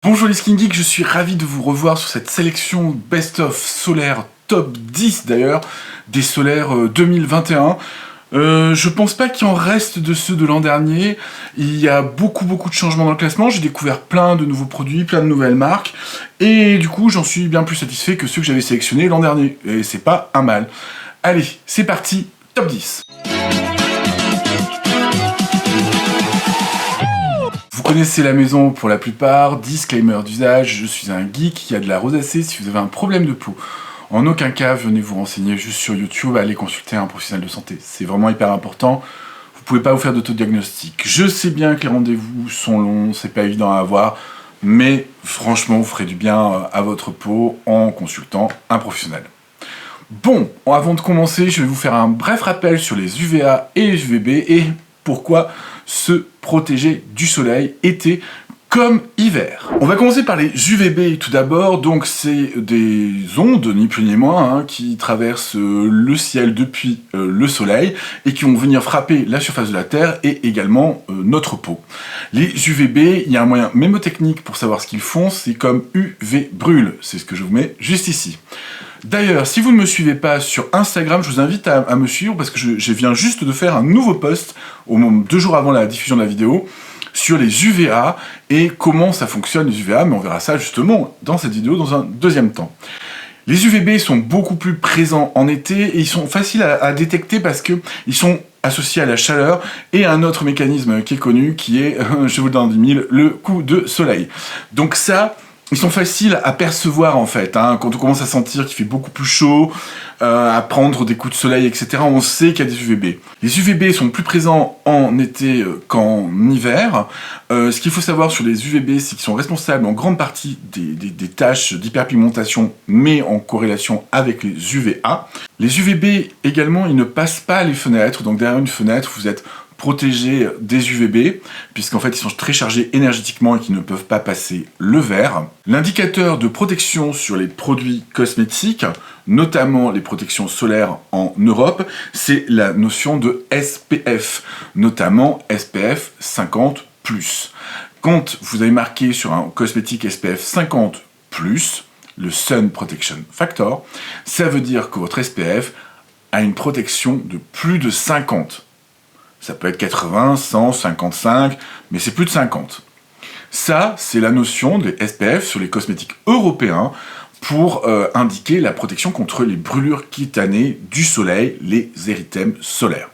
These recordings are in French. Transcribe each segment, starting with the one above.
Bonjour les Skin Geeks, je suis ravi de vous revoir sur cette sélection Best-of solaire top 10 d'ailleurs, des solaires 2021. Je pense pas qu'il en reste de ceux de l'an dernier. Il y a beaucoup de changements dans le classement. J'ai découvert plein de nouveaux produits, plein de nouvelles marques. Et du coup, j'en suis bien plus satisfait que ceux que j'avais sélectionnés l'an dernier. Et c'est pas un mal. Allez, c'est parti, top 10. Vous connaissez la maison pour la plupart, disclaimer d'usage, je suis un geek qui a de la rosacée. Si vous avez un problème de peau, en aucun cas venez vous renseigner juste sur YouTube, allez consulter un professionnel de santé, c'est vraiment hyper important. Vous pouvez pas vous faire d'autodiagnostic. Je sais bien que les rendez-vous sont longs, c'est pas évident à avoir, mais franchement vous ferez du bien à votre peau en consultant un professionnel. Bon, avant de commencer, je vais vous faire un bref rappel sur les UVA et les UVB et pourquoi se protéger du soleil été comme hiver. On va commencer par les UVB tout d'abord. Donc c'est des ondes, ni plus ni moins, qui traversent le ciel depuis le soleil et qui vont venir frapper la surface de la Terre et également notre peau. Les UVB, il y a un moyen mémotechnique pour savoir ce qu'ils font, c'est comme UV brûle. C'est ce que je vous mets juste ici. D'ailleurs, si vous ne me suivez pas sur Instagram, je vous invite à me suivre parce que je viens juste de faire un nouveau post 2 jours avant la diffusion de la vidéo sur les UVA et comment ça fonctionne les UVA, mais on verra ça justement dans cette vidéo dans un deuxième temps. Les UVB sont beaucoup plus présents en été et ils sont faciles à détecter parce qu'ils sont associés à la chaleur et à un autre mécanisme qui est connu qui est, je vous le donne en 10 000, le coup de soleil. Donc ça, ils sont faciles à percevoir en fait, quand on commence à sentir qu'il fait beaucoup plus chaud, à prendre des coups de soleil, etc. On sait qu'il y a des UVB. Les UVB sont plus présents en été qu'en hiver. Ce qu'il faut savoir sur les UVB, c'est qu'ils sont responsables en grande partie des tâches d'hyperpigmentation, mais en corrélation avec les UVA. Les UVB également, ils ne passent pas les fenêtres, donc derrière une fenêtre, vous êtes protégés des UVB, puisqu'en fait ils sont très chargés énergétiquement et qu'ils ne peuvent pas passer le verre. L'indicateur de protection sur les produits cosmétiques, notamment les protections solaires en Europe, c'est la notion de SPF, notamment SPF 50+. Quand vous avez marqué sur un cosmétique SPF 50+, le Sun Protection Factor, ça veut dire que votre SPF a une protection de plus de 50. Ça peut être 80, 100, 55, mais c'est plus de 50. Ça, c'est la notion des SPF sur les cosmétiques européens pour indiquer la protection contre les brûlures cutanées du soleil, les érythèmes solaires.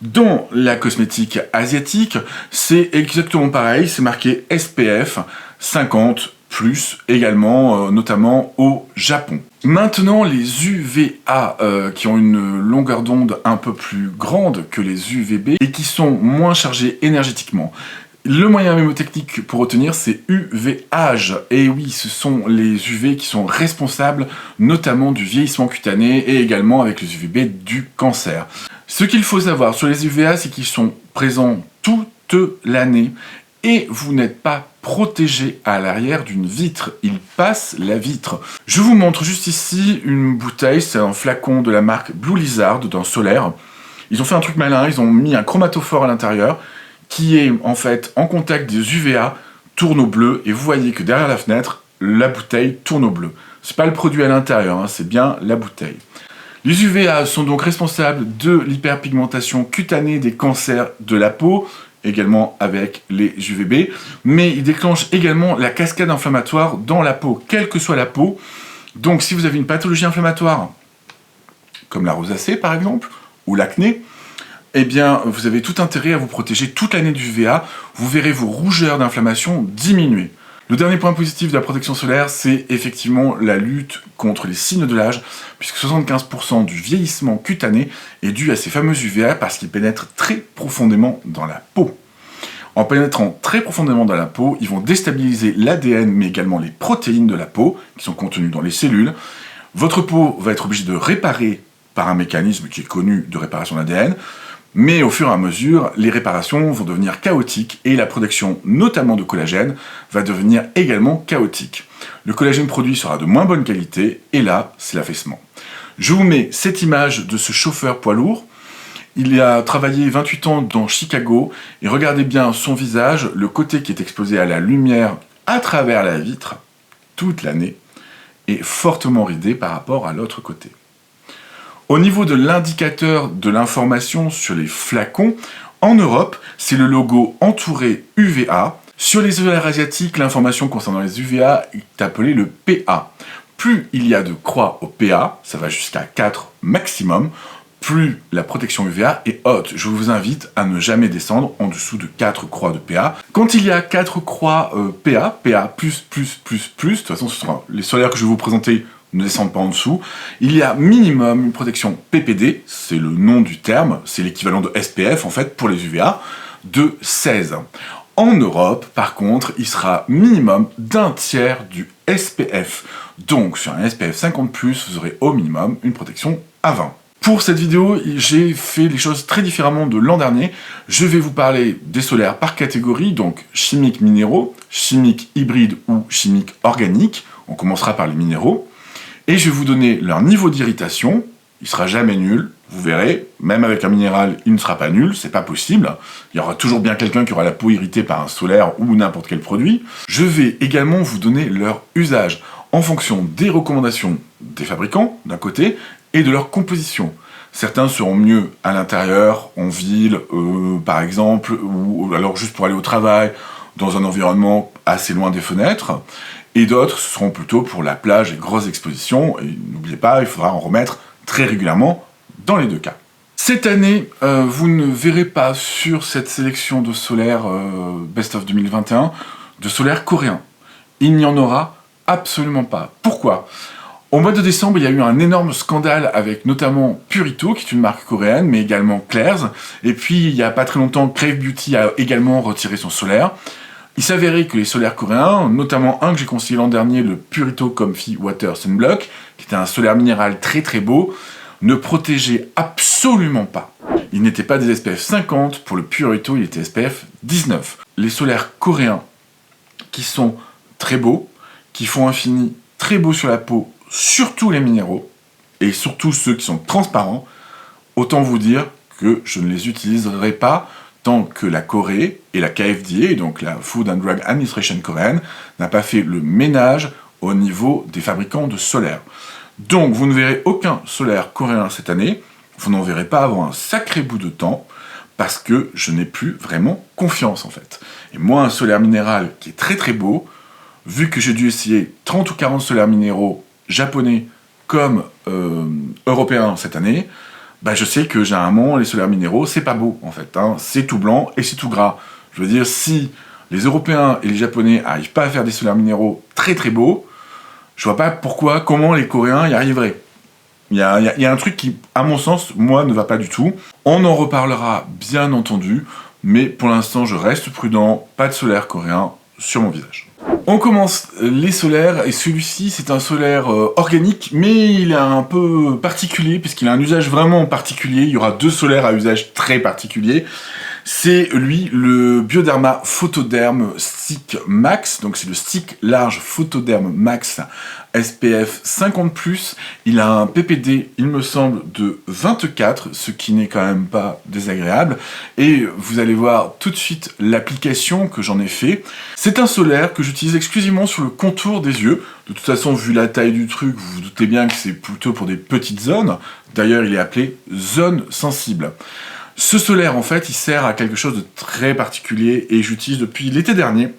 Dans la cosmétique asiatique, c'est exactement pareil, c'est marqué SPF 50+, également, notamment au Japon. Maintenant, les UVA qui ont une longueur d'onde un peu plus grande que les UVB et qui sont moins chargés énergétiquement. Le moyen mémotechnique pour retenir, c'est UVage. Et oui, ce sont les UV qui sont responsables notamment du vieillissement cutané et également avec les UVB du cancer. Ce qu'il faut savoir sur les UVA, c'est qu'ils sont présents toute l'année et vous n'êtes pas protégé à l'arrière d'une vitre. Ils passent la vitre. Je vous montre juste ici une bouteille, c'est un flacon de la marque Blue Lizard d'un solaire. Ils ont fait un truc malin, ils ont mis un chromatophore à l'intérieur qui est en fait en contact des UVA, tourne au bleu, et vous voyez que derrière la fenêtre, la bouteille tourne au bleu. C'est pas le produit à l'intérieur, c'est bien la bouteille. Les UVA sont donc responsables de l'hyperpigmentation cutanée des cancers de la peau, également avec les UVB, mais ils déclenchent également la cascade inflammatoire dans la peau, quelle que soit la peau. Donc si vous avez une pathologie inflammatoire, comme la rosacée par exemple, ou l'acné, eh bien vous avez tout intérêt à vous protéger toute l'année du UVA, vous verrez vos rougeurs d'inflammation diminuer. Le dernier point positif de la protection solaire, c'est effectivement la lutte contre les signes de l'âge, puisque 75% du vieillissement cutané est dû à ces fameux UVA parce qu'ils pénètrent très profondément dans la peau. En pénétrant très profondément dans la peau, ils vont déstabiliser l'ADN, mais également les protéines de la peau, qui sont contenues dans les cellules. Votre peau va être obligée de réparer par un mécanisme qui est connu de réparation d'ADN, mais au fur et à mesure, les réparations vont devenir chaotiques et la production, notamment de collagène, va devenir également chaotique. Le collagène produit sera de moins bonne qualité, et là, c'est l'affaissement. Je vous mets cette image de ce chauffeur poids lourd. Il a travaillé 28 ans dans Chicago, et regardez bien son visage, le côté qui est exposé à la lumière à travers la vitre toute l'année et fortement ridé par rapport à l'autre côté. Au niveau de l'indicateur de l'information sur les flacons, en Europe, c'est le logo entouré UVA. Sur les solaires asiatiques, l'information concernant les UVA est appelée le PA. Plus il y a de croix au PA, ça va jusqu'à 4 maximum, plus la protection UVA est haute. Je vous invite à ne jamais descendre en dessous de 4 croix de PA. Quand il y a 4 croix PA, de toute façon ce sera les solaires que je vais vous présenter ne descendent pas en dessous, il y a minimum une protection PPD, c'est le nom du terme, c'est l'équivalent de SPF en fait pour les UVA, de 16. En Europe, par contre, il sera minimum d'un tiers du SPF. Donc sur un SPF 50+, vous aurez au minimum une protection à 20. Pour cette vidéo, j'ai fait les choses très différemment de l'an dernier. Je vais vous parler des solaires par catégorie, donc chimiques minéraux, chimiques hybrides ou chimiques organiques. On commencera par les minéraux. Et je vais vous donner leur niveau d'irritation. Il sera jamais nul, vous verrez. Même avec un minéral, il ne sera pas nul, c'est pas possible. Il y aura toujours bien quelqu'un qui aura la peau irritée par un solaire ou n'importe quel produit. Je vais également vous donner leur usage en fonction des recommandations des fabricants, d'un côté, et de leur composition. Certains seront mieux à l'intérieur, en ville, par exemple, ou alors juste pour aller au travail, dans un environnement assez loin des fenêtres. Et d'autres seront plutôt pour la plage et grosses expositions. Et n'oubliez pas, il faudra en remettre très régulièrement dans les deux cas. Cette année, vous ne verrez pas sur cette sélection de solaires Best of 2021 de solaires coréens. Il n'y en aura absolument pas. Pourquoi ? Au mois de décembre, il y a eu un énorme scandale avec notamment Purito, qui est une marque coréenne, mais également Claire's. Et puis, il n'y a pas très longtemps, Crave Beauty a également retiré son solaire. Il s'avérait que les solaires coréens, notamment un que j'ai conseillé l'an dernier, le Purito Comfy Water Sunblock, qui était un solaire minéral très très beau, ne protégeait absolument pas. Il n'était pas des SPF 50, pour le Purito, il était SPF 19. Les solaires coréens, qui sont très beaux, qui font un fini très beau sur la peau, surtout les minéraux, et surtout ceux qui sont transparents, autant vous dire que je ne les utiliserai pas tant que la Corée et la KFDA, donc la Food and Drug Administration coréenne, n'a pas fait le ménage au niveau des fabricants de solaires. Donc vous ne verrez aucun solaire coréen cette année, vous n'en verrez pas avant un sacré bout de temps, parce que je n'ai plus vraiment confiance en fait. Et moi, un solaire minéral qui est très très beau, vu que j'ai dû essayer 30 ou 40 solaires minéraux japonais comme européens cette année, bah je sais que généralement les solaires minéraux c'est pas beau en fait, hein. C'est tout blanc et c'est tout gras. Je veux dire, si les Européens et les Japonais n'arrivent pas à faire des solaires minéraux très très beaux, je vois pas comment les Coréens y arriveraient. Il y a un truc qui, à mon sens, moi, ne va pas du tout. On en reparlera bien entendu, mais pour l'instant je reste prudent, pas de solaire coréen sur mon visage. On commence les solaires, et celui-ci c'est un solaire organique, mais il est un peu particulier, puisqu'il a un usage vraiment particulier. Il y aura 2 solaires à usage très particulier. C'est lui, le Bioderma Photoderm Stick Max, donc c'est le stick large Photoderm Max SPF 50+, il a un PPD, il me semble, de 24, ce qui n'est quand même pas désagréable, et vous allez voir tout de suite l'application que j'en ai fait. C'est un solaire que j'utilise exclusivement sur le contour des yeux. De toute façon, vu la taille du truc, vous vous doutez bien que c'est plutôt pour des petites zones. D'ailleurs, il est appelé zone sensible. Ce solaire, en fait, il sert à quelque chose de très particulier, et j'utilise depuis l'été dernier.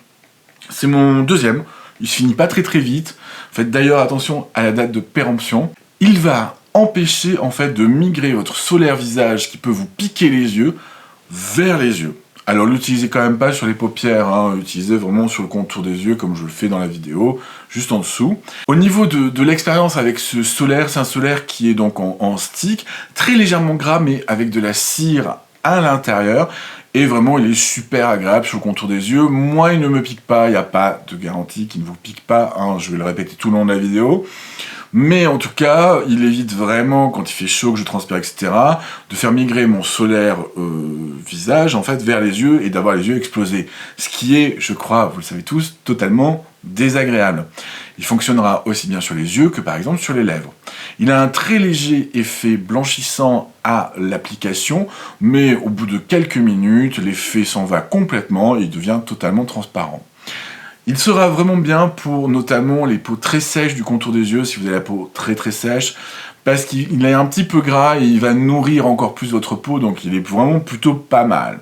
C'est mon deuxième. Il se finit pas très très vite. Faites d'ailleurs attention à la date de péremption. Il va empêcher en fait de migrer votre solaire visage qui peut vous piquer les yeux vers les yeux. Alors l'utilisez quand même pas sur les paupières, hein. Utilisez vraiment sur le contour des yeux comme je le fais dans la vidéo, juste en dessous. Au niveau de l'expérience avec ce solaire, c'est un solaire qui est donc en stick, très légèrement gras mais avec de la cire à l'intérieur. Et vraiment, il est super agréable sur le contour des yeux. Moi, il ne me pique pas, il n'y a pas de garantie qu'il ne vous pique pas, hein, je vais le répéter tout le long de la vidéo. Mais en tout cas, il évite vraiment, quand il fait chaud, que je transpire, etc., de faire migrer mon solaire visage, en fait, vers les yeux et d'avoir les yeux explosés. Ce qui est, je crois, vous le savez tous, totalement désagréable. Il fonctionnera aussi bien sur les yeux que par exemple sur les lèvres. Il a un très léger effet blanchissant à l'application, mais au bout de quelques minutes, l'effet s'en va complètement et il devient totalement transparent. Il sera vraiment bien pour notamment les peaux très sèches du contour des yeux, si vous avez la peau très très sèche, parce qu'il est un petit peu gras et il va nourrir encore plus votre peau, donc il est vraiment plutôt pas mal.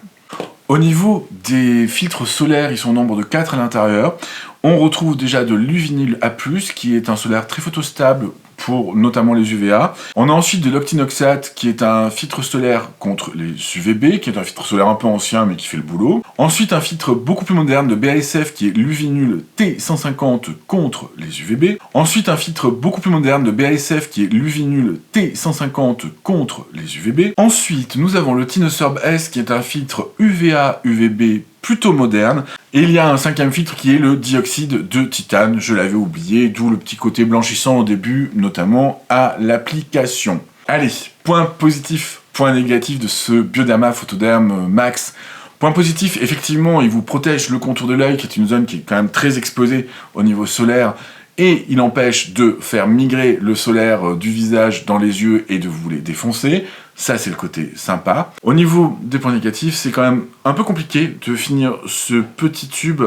Au niveau des filtres solaires, ils sont au nombre de 4 à l'intérieur. On retrouve déjà de l'Uvinil A+, qui est un solaire très photostable pour notamment les UVA. On a ensuite de l'Octinoxate, qui est un filtre solaire contre les UVB, qui est un filtre solaire un peu ancien, mais qui fait le boulot. Ensuite, un filtre beaucoup plus moderne de BASF, qui est l'Uvinul T150 contre les UVB. Ensuite, un filtre beaucoup plus moderne de BASF, qui est l'Uvinul T150 contre les UVB. Ensuite, nous avons le Tinosorb S, qui est un filtre UVA-UVB plutôt moderne. Et il y a un 5e filtre qui est le dioxyde de titane, je l'avais oublié, d'où le petit côté blanchissant au début, notamment à l'application. Allez, point positif, point négatif de ce Bioderma Photoderm Max. Point positif, effectivement, il vous protège le contour de l'œil, qui est une zone qui est quand même très exposée au niveau solaire, et il empêche de faire migrer le solaire du visage dans les yeux et de vous les défoncer. Ça, c'est le côté sympa. Au niveau des points négatifs, c'est quand même un peu compliqué de finir ce petit tube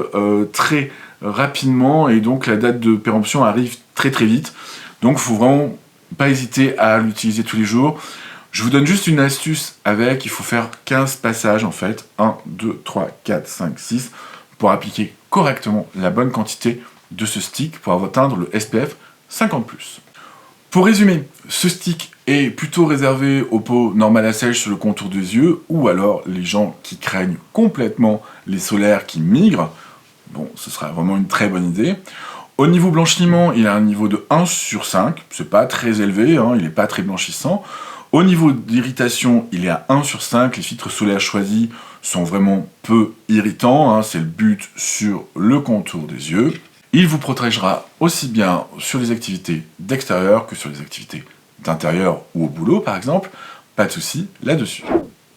très rapidement, et donc la date de péremption arrive très très vite. Donc, il faut vraiment pas hésiter à l'utiliser tous les jours. Je vous donne juste une astuce avec, il faut faire 15 passages en fait, 1, 2, 3, 4, 5, 6, pour appliquer correctement la bonne quantité de ce stick pour atteindre le SPF 50+. Pour résumer, ce stick est plutôt réservé aux peaux normales à sèche sur le contour des yeux, ou alors les gens qui craignent complètement les solaires qui migrent. Bon, ce sera vraiment une très bonne idée. Au niveau blanchiment, il a un niveau de 1 sur 5, c'est pas très élevé, hein, il n'est pas très blanchissant. Au niveau d'irritation, il est à 1 sur 5, les filtres solaires choisis sont vraiment peu irritants, hein, c'est le but sur le contour des yeux. Il vous protégera aussi bien sur les activités d'extérieur que sur les activités d'intérieur ou au boulot par exemple, pas de souci là-dessus.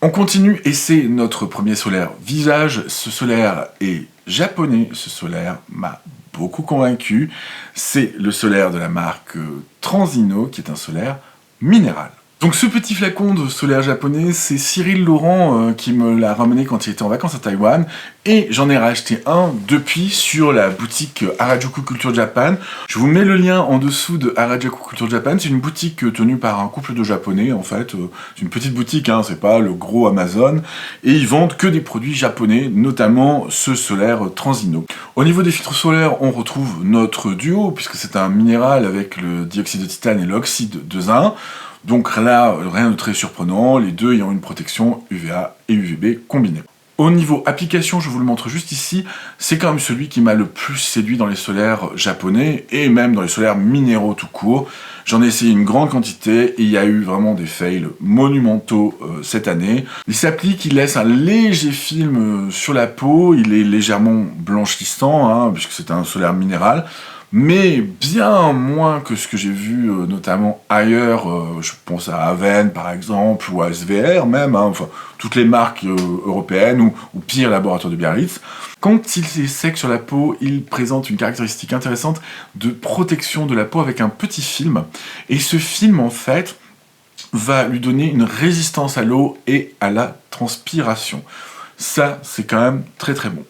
On continue et c'est notre premier solaire visage. Ce solaire est japonais, ce solaire m'a beaucoup convaincu. C'est le solaire de la marque Transino qui est un solaire minéral. Donc ce petit flacon de solaire japonais, c'est Cyril Laurent qui me l'a ramené quand il était en vacances à Taïwan, et j'en ai racheté un depuis sur la boutique Harajuku Culture Japan. Je vous mets le lien en dessous de Harajuku Culture Japan, c'est une boutique tenue par un couple de japonais en fait, c'est une petite boutique, hein, c'est pas le gros Amazon, et ils vendent que des produits japonais, notamment ce solaire Transino. Au niveau des filtres solaires, on retrouve notre duo, puisque c'est un minéral avec le dioxyde de titane et l'oxyde de zinc. Donc là, rien de très surprenant, les deux ayant une protection UVA et UVB combinée. Au niveau application, je vous le montre juste ici, c'est quand même celui qui m'a le plus séduit dans les solaires japonais, et même dans les solaires minéraux tout court. J'en ai essayé une grande quantité, et il y a eu vraiment des fails monumentaux cette année. Il s'applique, il laisse un léger film sur la peau, il est légèrement blanchissant, hein, puisque c'est un solaire minéral, mais bien moins que ce que j'ai vu notamment ailleurs, je pense à Aven par exemple, ou à SVR même, hein, enfin toutes les marques européennes, ou pire, Laboratoire de Biarritz. Quand il est sec sur la peau, il présente une caractéristique intéressante de protection de la peau avec un petit film, et ce film en fait va lui donner une résistance à l'eau et à la transpiration. Ça, c'est quand même très très bon.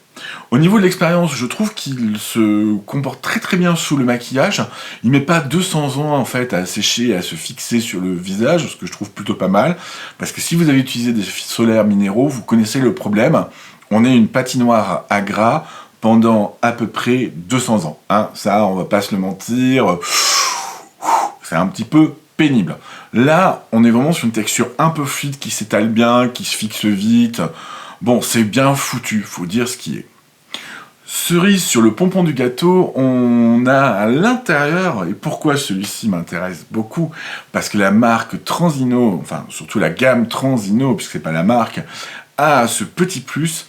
Au niveau de l'expérience, je trouve qu'il se comporte très très bien sous le maquillage. Il met pas 200 ans en fait à sécher et à se fixer sur le visage, ce que je trouve plutôt pas mal. Parce que si vous avez utilisé des solaires minéraux, vous connaissez le problème. On est une patinoire à gras pendant à peu près 200 ans. Hein. Ça, on va pas se le mentir. C'est un petit peu pénible. Là, on est vraiment sur une texture un peu fluide qui s'étale bien, qui se fixe vite. Bon, c'est bien foutu, faut dire ce qui est. Cerise sur le pompon du gâteau, on a à l'intérieur, et pourquoi celui-ci m'intéresse beaucoup, parce que la marque Transino, enfin surtout la gamme Transino, puisque c'est pas la marque, a ce petit plus,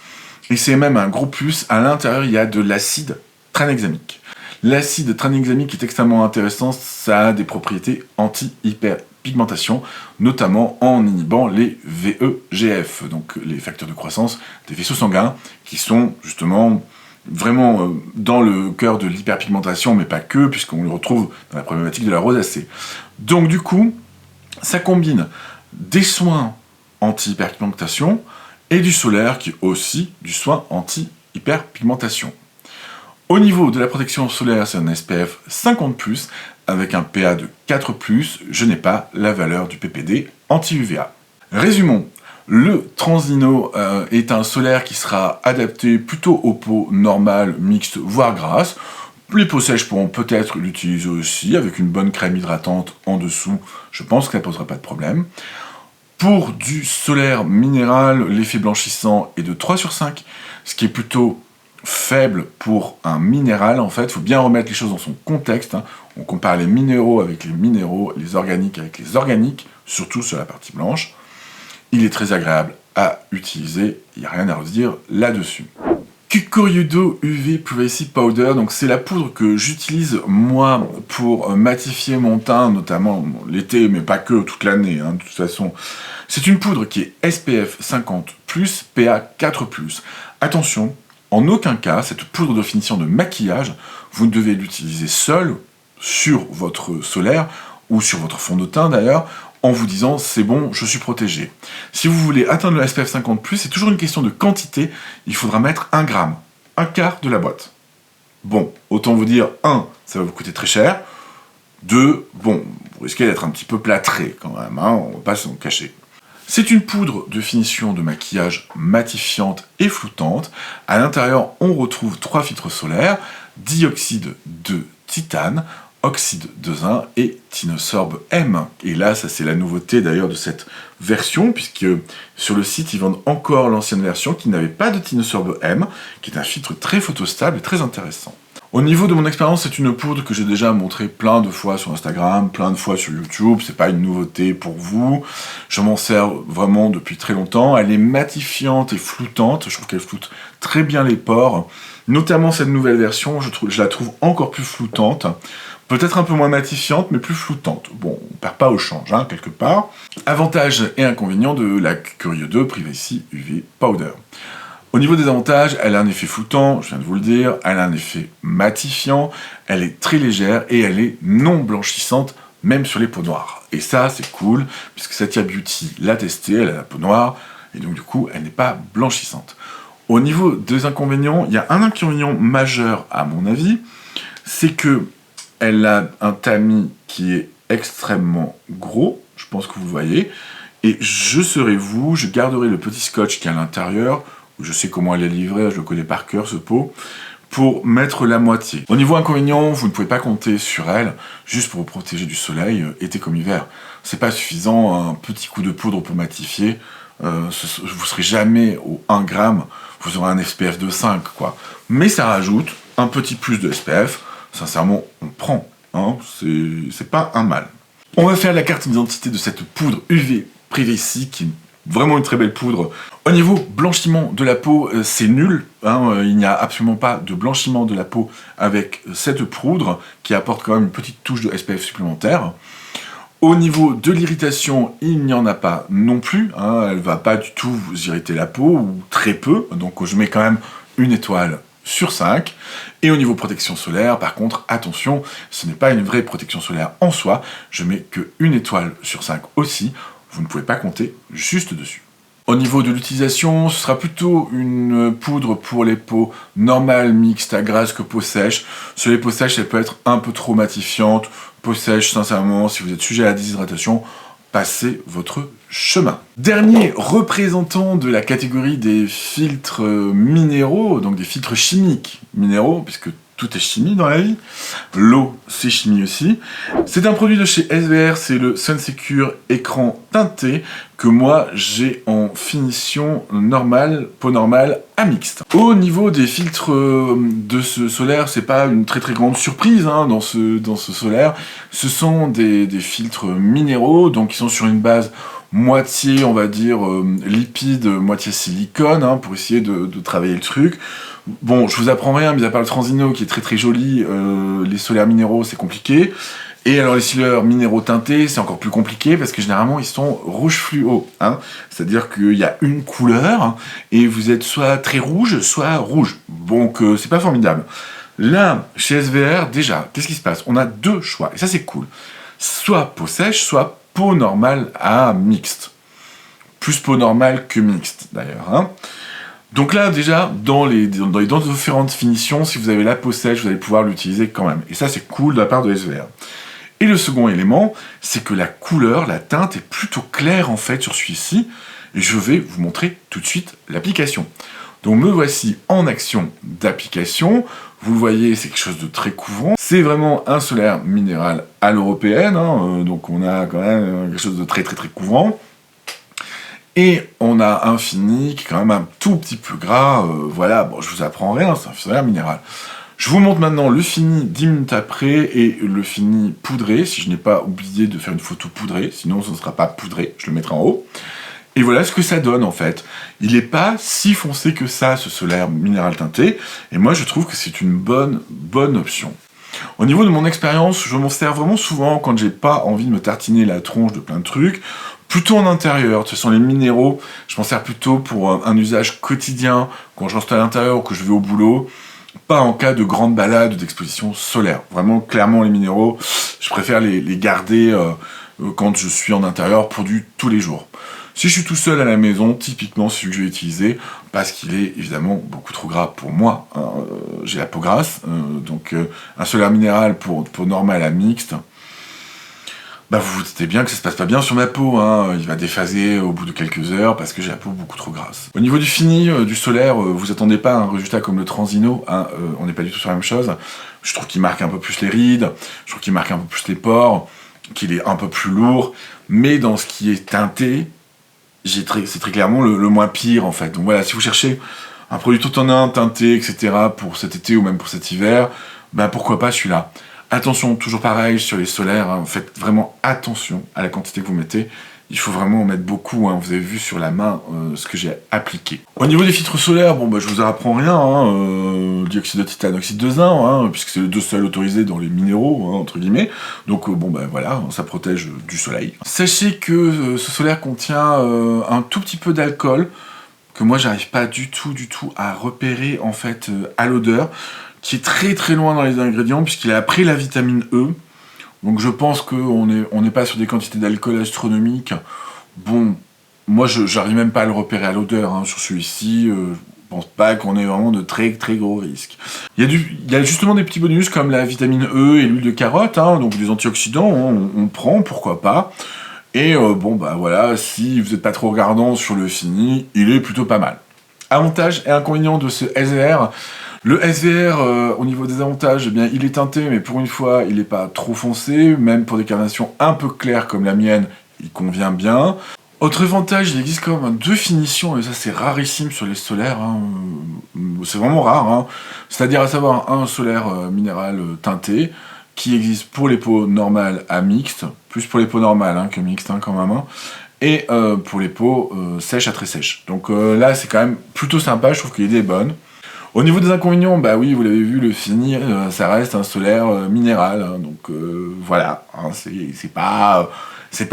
et c'est même un gros plus, à l'intérieur il y a de l'acide tranexamique. L'acide tranexamique est extrêmement intéressant, ça a des propriétés anti-hyperpigmentation, notamment en inhibant les VEGF, donc les facteurs de croissance des vaisseaux sanguins, qui sont justement vraiment dans le cœur de l'hyperpigmentation, mais pas que, puisqu'on le retrouve dans la problématique de la rosacée. Donc du coup, ça combine des soins anti-hyperpigmentation et du solaire qui est aussi du soin anti-hyperpigmentation. Au niveau de la protection solaire, c'est un SPF 50+, avec un PA de 4+, je n'ai pas la valeur du PPD anti-UVA. Résumons, le Transino est un solaire qui sera adapté plutôt aux peaux normales, mixtes, voire grasses. Les peaux sèches pourront peut-être l'utiliser aussi, avec une bonne crème hydratante en dessous, je pense que ça ne posera pas de problème. Pour du solaire minéral, l'effet blanchissant est de 3/5, ce qui est plutôt faible pour un minéral. En fait, il faut bien remettre les choses dans son contexte. On compare les minéraux avec les minéraux, les organiques avec les organiques, surtout sur la partie blanche. Il est très agréable à utiliser, il n'y a rien à redire là-dessus. Kikuryudo UV Privacy Powder, donc c'est la poudre que j'utilise moi pour matifier mon teint, notamment l'été, mais pas que, toute l'année, de toute façon. C'est une poudre qui est SPF 50+, PA 4+. Attention, en aucun cas, cette poudre de finition de maquillage, vous ne devez l'utiliser seule sur votre solaire, ou sur votre fond de teint d'ailleurs, en vous disant c'est bon, je suis protégé. Si vous voulez atteindre le SPF 50+, c'est toujours une question de quantité, il faudra mettre 1 gramme, un quart de la boîte. Bon, autant vous dire, 1, ça va vous coûter très cher, 2, bon, vous risquez d'être un petit peu plâtré quand même, on va pas s'en cacher. C'est une poudre de finition de maquillage matifiante et floutante. À l'intérieur, on retrouve 3 filtres solaires, dioxyde de titane, oxyde de zinc et Tinosorb M. Et là, ça c'est la nouveauté d'ailleurs de cette version, puisque sur le site, ils vendent encore l'ancienne version qui n'avait pas de Tinosorb M, qui est un filtre très photostable et très intéressant. Au niveau de mon expérience, c'est une poudre que j'ai déjà montrée plein de fois sur Instagram, plein de fois sur YouTube, c'est pas une nouveauté pour vous. Je m'en sers vraiment depuis très longtemps. Elle est matifiante et floutante, je trouve qu'elle floute très bien les pores. Notamment cette nouvelle version, je la trouve encore plus floutante. Peut-être un peu moins matifiante, mais plus floutante. Bon, on perd pas au change, quelque part. Avantages et inconvénients de la Kikuryudo Privacy UV Powder. Au niveau des avantages, elle a un effet floutant, je viens de vous le dire, elle a un effet matifiant, elle est très légère et elle est non blanchissante, même sur les peaux noires. Et ça, c'est cool, puisque Satya Beauty l'a testé, elle a la peau noire, et donc du coup, elle n'est pas blanchissante. Au niveau des inconvénients, il y a un inconvénient majeur à mon avis, c'est que elle a un tamis qui est extrêmement gros, je pense que vous voyez, et je serai vous, je garderai le petit scotch qui est à l'intérieur, je sais comment elle est livrée, je le connais par cœur ce pot, pour mettre la moitié. Au niveau inconvénient, vous ne pouvez pas compter sur elle, juste pour vous protéger du soleil, été comme hiver. C'est pas suffisant, un petit coup de poudre pour matifier, vous serez jamais au 1 gramme, vous aurez un SPF de 5, quoi. Mais ça rajoute un petit plus de SPF, sincèrement, on prend, c'est pas un mal. On va faire la carte d'identité de cette poudre UV Privacy, qui est vraiment une très belle poudre. Au niveau blanchiment de la peau, c'est nul, il n'y a absolument pas de blanchiment de la peau avec cette poudre, qui apporte quand même une petite touche de SPF supplémentaire. Au niveau de l'irritation, il n'y en a pas non plus, elle va pas du tout vous irriter la peau, ou très peu, donc je mets quand même 1 étoile sur 5. Et au niveau protection solaire, par contre, attention, ce n'est pas une vraie protection solaire en soi, je mets que 1 étoile sur 5 aussi, vous ne pouvez pas compter juste dessus. Au niveau de l'utilisation, ce sera plutôt une poudre pour les peaux normales, mixtes, à grasse que peau sèche. Sur les peaux sèches, elle peut être un peu trop matifiante. Peau sèche, sincèrement, si vous êtes sujet à la déshydratation, passez votre chemin. Dernier représentant de la catégorie des filtres minéraux, donc des filtres chimiques minéraux, puisque tout est chimie dans la vie. L'eau, c'est chimie aussi. C'est un produit de chez SVR, c'est le Sunsecure écran teinté, que moi j'ai en finition normale, peau normale à mixte. Au niveau des filtres de ce solaire, c'est pas une très grande surprise dans ce solaire. Ce sont des filtres minéraux, donc qui sont sur une base moitié, on va dire, liquide, moitié silicone, pour essayer de travailler le truc. Bon, je vous apprends rien, mis à part le Transino qui est très joli, les solaires minéraux c'est compliqué. Et alors les solaires minéraux teintés, c'est encore plus compliqué parce que généralement ils sont rouge fluo. C'est-à-dire qu'il y a une couleur et vous êtes soit très rouge, soit rouge. Donc c'est pas formidable. Là, chez SVR, déjà, qu'est-ce qui se passe? On a 2 choix, et ça c'est cool. Soit peau sèche, soit peau normale à mixte. Plus peau normale que mixte d'ailleurs. Donc là, déjà, dans les différentes finitions, si vous avez la peau sèche, vous allez pouvoir l'utiliser quand même. Et ça, c'est cool de la part de SVR. Et le second élément, c'est que la couleur, la teinte est plutôt claire en fait sur celui-ci. Et je vais vous montrer tout de suite l'application. Donc me voici en action d'application. Vous le voyez, c'est quelque chose de très couvrant. C'est vraiment un solaire minéral à l'européenne, hein, donc on a quand même quelque chose de très très très couvrant. Et on a un fini qui est quand même un tout petit peu gras. Voilà, bon, je vous apprends rien, c'est un solaire minéral. Je vous montre maintenant le fini 10 minutes après et le fini poudré, si je n'ai pas oublié de faire une photo poudrée, sinon ce ne sera pas poudré, je le mettrai en haut. Et voilà ce que ça donne en fait. Il n'est pas si foncé que ça, ce solaire minéral teinté, et moi je trouve que c'est une bonne option. Au niveau de mon expérience, je m'en sers vraiment souvent quand j'ai pas envie de me tartiner la tronche de plein de trucs, plutôt en intérieur. De toute façon, les minéraux, je m'en sers plutôt pour un usage quotidien, quand je reste à l'intérieur ou que je vais au boulot, pas en cas de grande balade ou d'exposition solaire. Vraiment, clairement, les minéraux, je préfère les garder quand je suis en intérieur pour du tous les jours. Si je suis tout seul à la maison, typiquement celui que je vais utiliser, parce qu'il est évidemment beaucoup trop gras pour moi, hein, j'ai la peau grasse, donc un solaire minéral pour peau normale à mixte, bah vous vous doutez bien que ça se passe pas bien sur ma peau, hein. Il va déphaser au bout de quelques heures parce que j'ai la peau beaucoup trop grasse. Au niveau du fini du solaire, vous attendez pas un résultat comme le Transino, hein, on n'est pas du tout sur la même chose. Je trouve qu'il marque un peu plus les rides, je trouve qu'il marque un peu plus les pores, qu'il est un peu plus lourd, mais dans ce qui est teinté, c'est très clairement le moins pire en fait. Donc voilà, si vous cherchez un produit tout en un, teinté, etc. pour cet été ou même pour cet hiver, ben pourquoi pas celui-là. Attention, toujours pareil sur les solaires, hein, faites vraiment attention à la quantité que vous mettez. Il faut vraiment en mettre beaucoup, hein. Vous avez vu sur la main ce que j'ai appliqué. Au niveau des filtres solaires, bon bah je vous apprends rien, hein, dioxyde de titane, oxyde de zinc, hein, puisque c'est les deux seuls autorisés dans les minéraux, hein, entre guillemets. Donc bon bah voilà, ça protège du soleil. Sachez que ce solaire contient un tout petit peu d'alcool, que moi j'arrive pas du tout à repérer en fait à l'odeur, qui est très très loin dans les ingrédients, puisqu'il a après la vitamine E. Donc je pense qu'on n'est pas sur des quantités d'alcool astronomiques. Bon, moi j'arrive même pas à le repérer à l'odeur, hein, sur celui-ci, je pense pas qu'on ait vraiment de très très gros risques. Il y a justement des petits bonus comme la vitamine E et l'huile de carotte, hein, donc des antioxydants, on prend, pourquoi pas. Et bon bah voilà, si vous n'êtes pas trop regardant sur le fini, il est plutôt pas mal. Avantages et inconvénients de ce SVR. Le SVR, au niveau des avantages, eh bien, il est teinté, mais pour une fois, il n'est pas trop foncé. Même pour des carnations un peu claires comme la mienne, il convient bien. Autre avantage, il existe quand même deux finitions, et ça c'est rarissime sur les solaires. Hein. C'est vraiment rare. Hein. C'est-à-dire à savoir un solaire minéral teinté, qui existe pour les peaux normales à mixte, plus pour les peaux normales hein, que mixte hein, quand même, hein, et pour les peaux sèches à très sèches. Donc là, c'est quand même plutôt sympa, je trouve que l'idée est bonne. Au niveau des inconvénients, bah oui, vous l'avez vu, le fini, ça reste un solaire minéral, hein, donc voilà, hein, c'est pas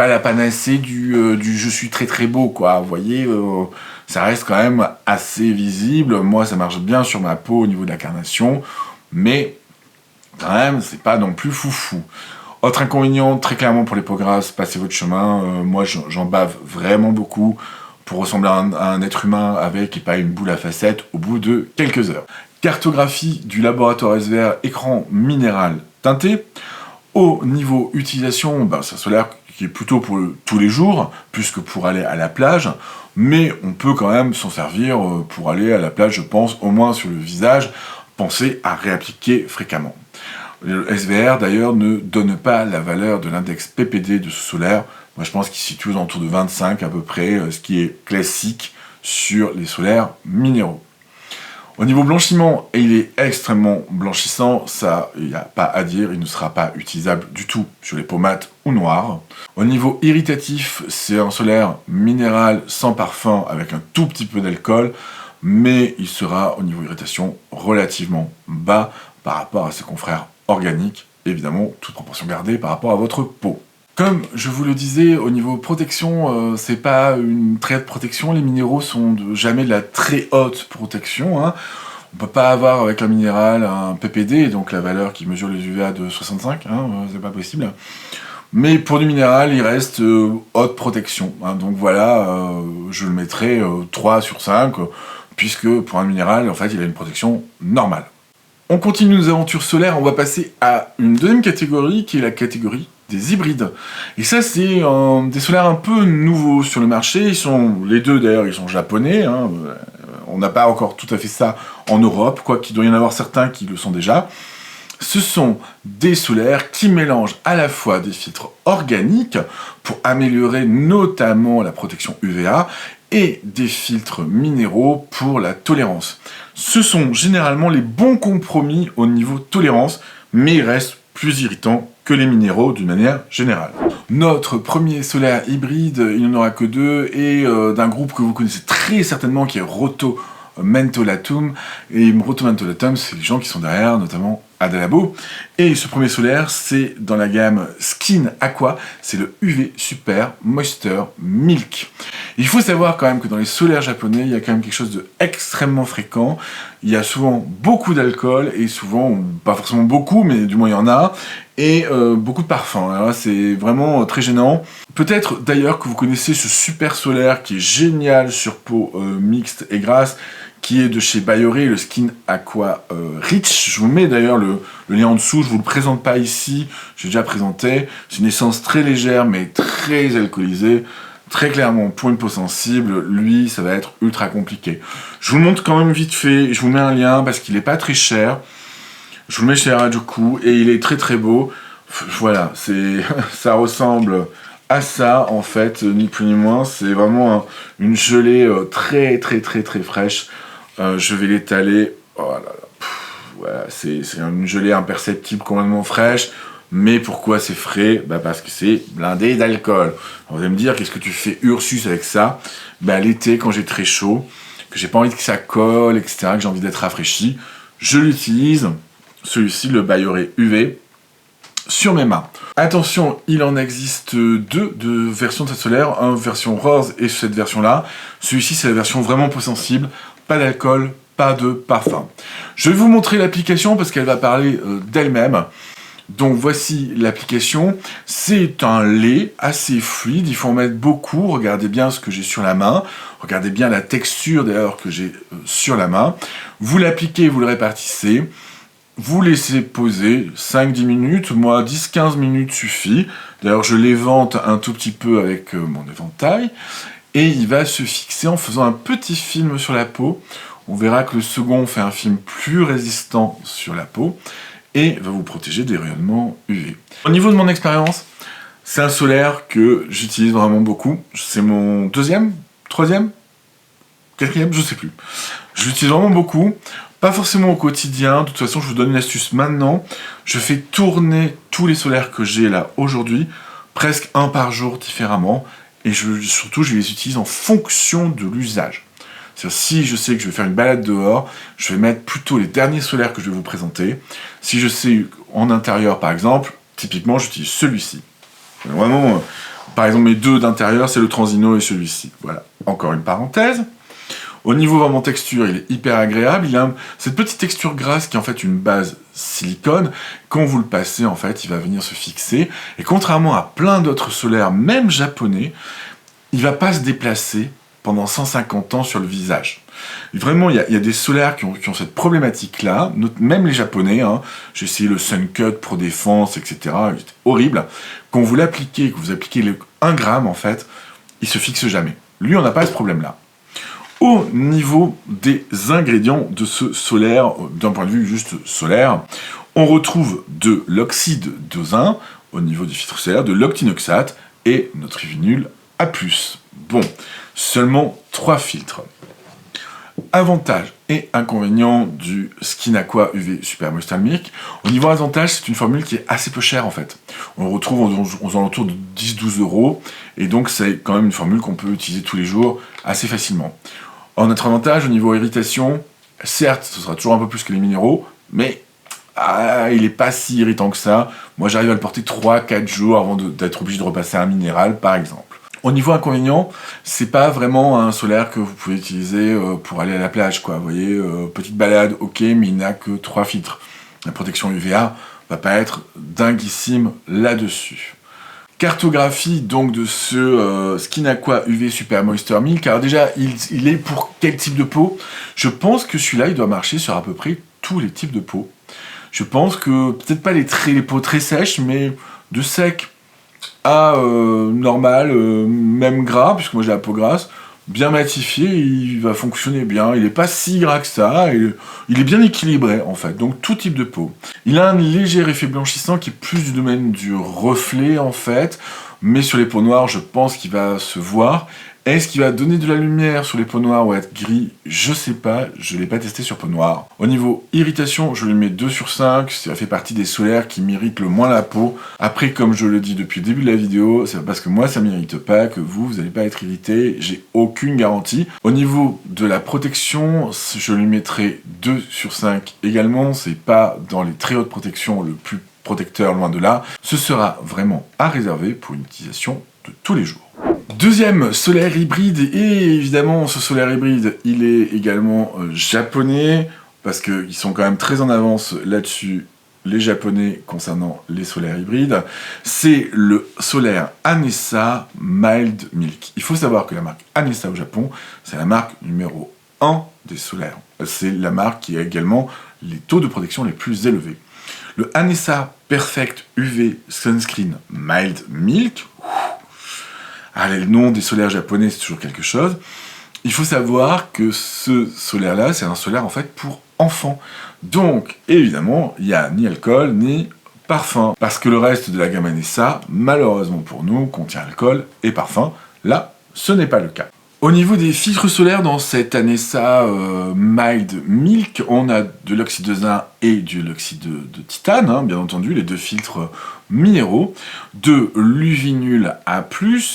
la panacée du je suis très très beau, quoi. Vous voyez, ça reste quand même assez visible. Moi, ça marche bien sur ma peau au niveau de la carnation, mais quand même, c'est pas non plus foufou. Autre inconvénient, très clairement pour les peaux grasses, passez votre chemin. Moi, j'en bave vraiment beaucoup pour ressembler à un être humain avec et pas une boule à facettes au bout de quelques heures. Cartographie du laboratoire SVR, écran minéral teinté. Au niveau utilisation, ben, c'est un solaire qui est plutôt pour tous les jours, plus que pour aller à la plage, mais on peut quand même s'en servir pour aller à la plage, je pense, au moins sur le visage. Pensez à réappliquer fréquemment. Le SVR d'ailleurs ne donne pas la valeur de l'index PPD de ce solaire. Moi je pense qu'il se situe aux alentours de 25 à peu près, ce qui est classique sur les solaires minéraux. Au niveau blanchiment, il est extrêmement blanchissant, ça il n'y a pas à dire, il ne sera pas utilisable du tout sur les peaux mates ou noires. Au niveau irritatif, c'est un solaire minéral sans parfum avec un tout petit peu d'alcool, mais il sera au niveau irritation relativement bas par rapport à ses confrères organiques, évidemment, toute proportion gardée par rapport à votre peau. Comme je vous le disais, au niveau protection, c'est pas une très haute protection, les minéraux sont jamais de la très haute protection. Hein. On peut pas avoir avec un minéral un PPD, donc la valeur qui mesure les UVA de 65, hein, c'est pas possible. Mais pour du minéral, il reste haute protection. Hein. Donc voilà, je le mettrai 3 sur 5, puisque pour un minéral, en fait, il a une protection normale. On continue nos aventures solaires, on va passer à une deuxième catégorie, qui est la catégorie des hybrides. Et ça, c'est des solaires un peu nouveaux sur le marché. Les deux, d'ailleurs, ils sont japonais. Hein. On n'a pas encore tout à fait ça en Europe, quoi qu'il doit y en avoir certains qui le sont déjà. Ce sont des solaires qui mélangent à la fois des filtres organiques pour améliorer notamment la protection UVA et des filtres minéraux pour la tolérance. Ce sont généralement les bons compromis au niveau tolérance, mais ils restent plus irritants que les minéraux d'une manière générale. Notre premier solaire hybride, il n'y en aura que deux, et d'un groupe que vous connaissez très certainement qui est Roto Mentolatum. Et Roto Mentolatum, c'est les gens qui sont derrière, notamment Adalabo. Et ce premier solaire, c'est dans la gamme Skin Aqua, c'est le UV Super Moisture Milk. Il faut savoir quand même que dans les solaires japonais, il y a quand même quelque chose d'extrêmement fréquent. Il y a souvent beaucoup d'alcool, et souvent, pas forcément beaucoup, mais du moins il y en a, et beaucoup de parfums. Alors là, c'est vraiment très gênant. Peut-être d'ailleurs que vous connaissez ce super solaire qui est génial sur peau mixte et grasse, qui est de chez Bioré, le Skin Aqua Rich. Je vous mets d'ailleurs le lien en dessous, je vous le présente pas ici, j'ai déjà présenté. C'est une essence très légère mais très alcoolisée. Très clairement, pour une peau sensible, lui, ça va être ultra compliqué. Je vous le montre quand même vite fait, je vous mets un lien parce qu'il n'est pas très cher. Je vous le mets chez Harajuku et il est très très beau. Voilà, ça ressemble à ça en fait, ni plus ni moins. C'est vraiment une gelée très très très très fraîche. Je vais l'étaler. Oh là là. Voilà, c'est une gelée imperceptible, complètement fraîche. Mais pourquoi c'est frais? Parce que c'est blindé d'alcool. Vous allez me dire, qu'est-ce que tu fais Ursus avec ça? L'été, quand j'ai très chaud, que j'ai pas envie que ça colle, etc., que j'ai envie d'être rafraîchi, je l'utilise, celui-ci, le Bioré UV, sur mes mains. Attention, il en existe deux de versions de cette solaire, une version rose et cette version-là. Celui-ci, c'est la version vraiment peau sensible, pas d'alcool, pas de parfum. Je vais vous montrer l'application parce qu'elle va parler d'elle-même. Donc voici l'application, c'est un lait assez fluide, il faut en mettre beaucoup, regardez bien ce que j'ai sur la main, regardez bien la texture d'ailleurs que j'ai sur la main, vous l'appliquez, vous le répartissez, vous laissez poser 5-10 minutes, moi 10-15 minutes suffit, d'ailleurs je l'évente un tout petit peu avec mon éventail, et il va se fixer en faisant un petit film sur la peau, on verra que le second fait un film plus résistant sur la peau, et va vous protéger des rayonnements UV. Au niveau de mon expérience, c'est un solaire que j'utilise vraiment beaucoup. C'est mon deuxième, troisième, quatrième, je sais plus. Je l'utilise vraiment beaucoup, pas forcément au quotidien. De toute façon, je vous donne une astuce maintenant. Je fais tourner tous les solaires que j'ai là aujourd'hui, presque un par jour différemment, et surtout, je les utilise en fonction de l'usage. C'est-à-dire, si je sais que je vais faire une balade dehors, je vais mettre plutôt les derniers solaires que je vais vous présenter. Si je sais en intérieur, par exemple, typiquement, j'utilise celui-ci. Vraiment, par exemple, mes deux d'intérieur, c'est le Transino et celui-ci. Voilà, encore une parenthèse. Au niveau vraiment texture, il est hyper agréable. Il a cette petite texture grasse qui est en fait une base silicone. Quand vous le passez, en fait, il va venir se fixer. Et contrairement à plein d'autres solaires, même japonais, il ne va pas se déplacer pendant 150 ans sur le visage. Et vraiment, il y a des solaires qui ont cette problématique-là, même les japonais, hein. J'ai essayé le Suncut Pro Défense, etc. C'était horrible. Quand vous l'appliquez, que vous appliquez 1 gramme, en fait, il se fixe jamais. Lui, on n'a pas ce problème-là. Au niveau des ingrédients de ce solaire, d'un point de vue juste solaire, on retrouve de l'oxyde de zinc au niveau du filtre solaire, de l'octinoxate et notre vinyle A+. Bon, seulement 3 filtres. Avantages et inconvénients du Skin Aqua UV Super Moisture Milk. Au niveau avantage, c'est une formule qui est assez peu chère en fait. On le retrouve aux alentours de 10-12 €, et donc c'est quand même une formule qu'on peut utiliser tous les jours assez facilement. En notre avantage, au niveau irritation, certes, ce sera toujours un peu plus que les minéraux, mais il n'est pas si irritant que ça. Moi, j'arrive à le porter 3-4 jours avant d'être obligé de repasser un minéral, par exemple. Au niveau inconvénient, c'est pas vraiment un solaire que vous pouvez utiliser pour aller à la plage, quoi. Vous voyez, petite balade, ok, mais il n'a que 3 filtres. La protection UVA va pas être dinguissime là-dessus. Cartographie donc de ce Skin Aqua UV Super Moisture Milk. Alors déjà, il est pour quel type de peau? Je pense que celui-là, il doit marcher sur à peu près tous les types de peau. Je pense que, peut-être pas les peaux très sèches, mais de sec à normal, même gras, puisque moi j'ai la peau grasse, bien matifié, il va fonctionner bien. Il n'est pas si gras que ça, il est bien équilibré en fait, donc tout type de peau. Il a un léger effet blanchissant qui est plus du domaine du reflet en fait, mais sur les peaux noires, je pense qu'il va se voir. Est-ce qu'il va donner de la lumière sur les peaux noires ou être gris? Je sais pas, je ne l'ai pas testé sur peau noire. Au niveau irritation, je lui mets 2 sur 5, ça fait partie des solaires qui m'irritent le moins la peau. Après, comme je le dis depuis le début de la vidéo, c'est parce que moi ça m'irrite pas, que vous n'allez pas être irrité, j'ai aucune garantie. Au niveau de la protection, je lui mettrai 2 sur 5 également, c'est pas dans les très hautes protections le plus protecteur, loin de là. Ce sera vraiment à réserver pour une utilisation de tous les jours. Deuxième solaire hybride, et évidemment ce solaire hybride il est également japonais, parce qu'ils sont quand même très en avance là-dessus, les japonais, concernant les solaires hybrides. C'est le solaire Anessa Mild Milk. Il faut savoir que la marque Anessa au Japon, c'est la marque numéro 1 des solaires. C'est la marque qui a également les taux de protection les plus élevés. Le Anessa Perfect UV Sunscreen Mild Milk, le nom des solaires japonais, c'est toujours quelque chose. Il faut savoir que ce solaire-là, c'est un solaire en fait pour enfants. Donc, évidemment, il n'y a ni alcool, ni parfum. Parce que le reste de la gamme Anessa, malheureusement pour nous, contient alcool et parfum. Là, ce n'est pas le cas. Au niveau des filtres solaires, dans cette Anessa Mild Milk, on a de l'oxyde de zinc et de l'oxyde de titane, hein, bien entendu, les deux filtres minéraux, de l'uvinul A+,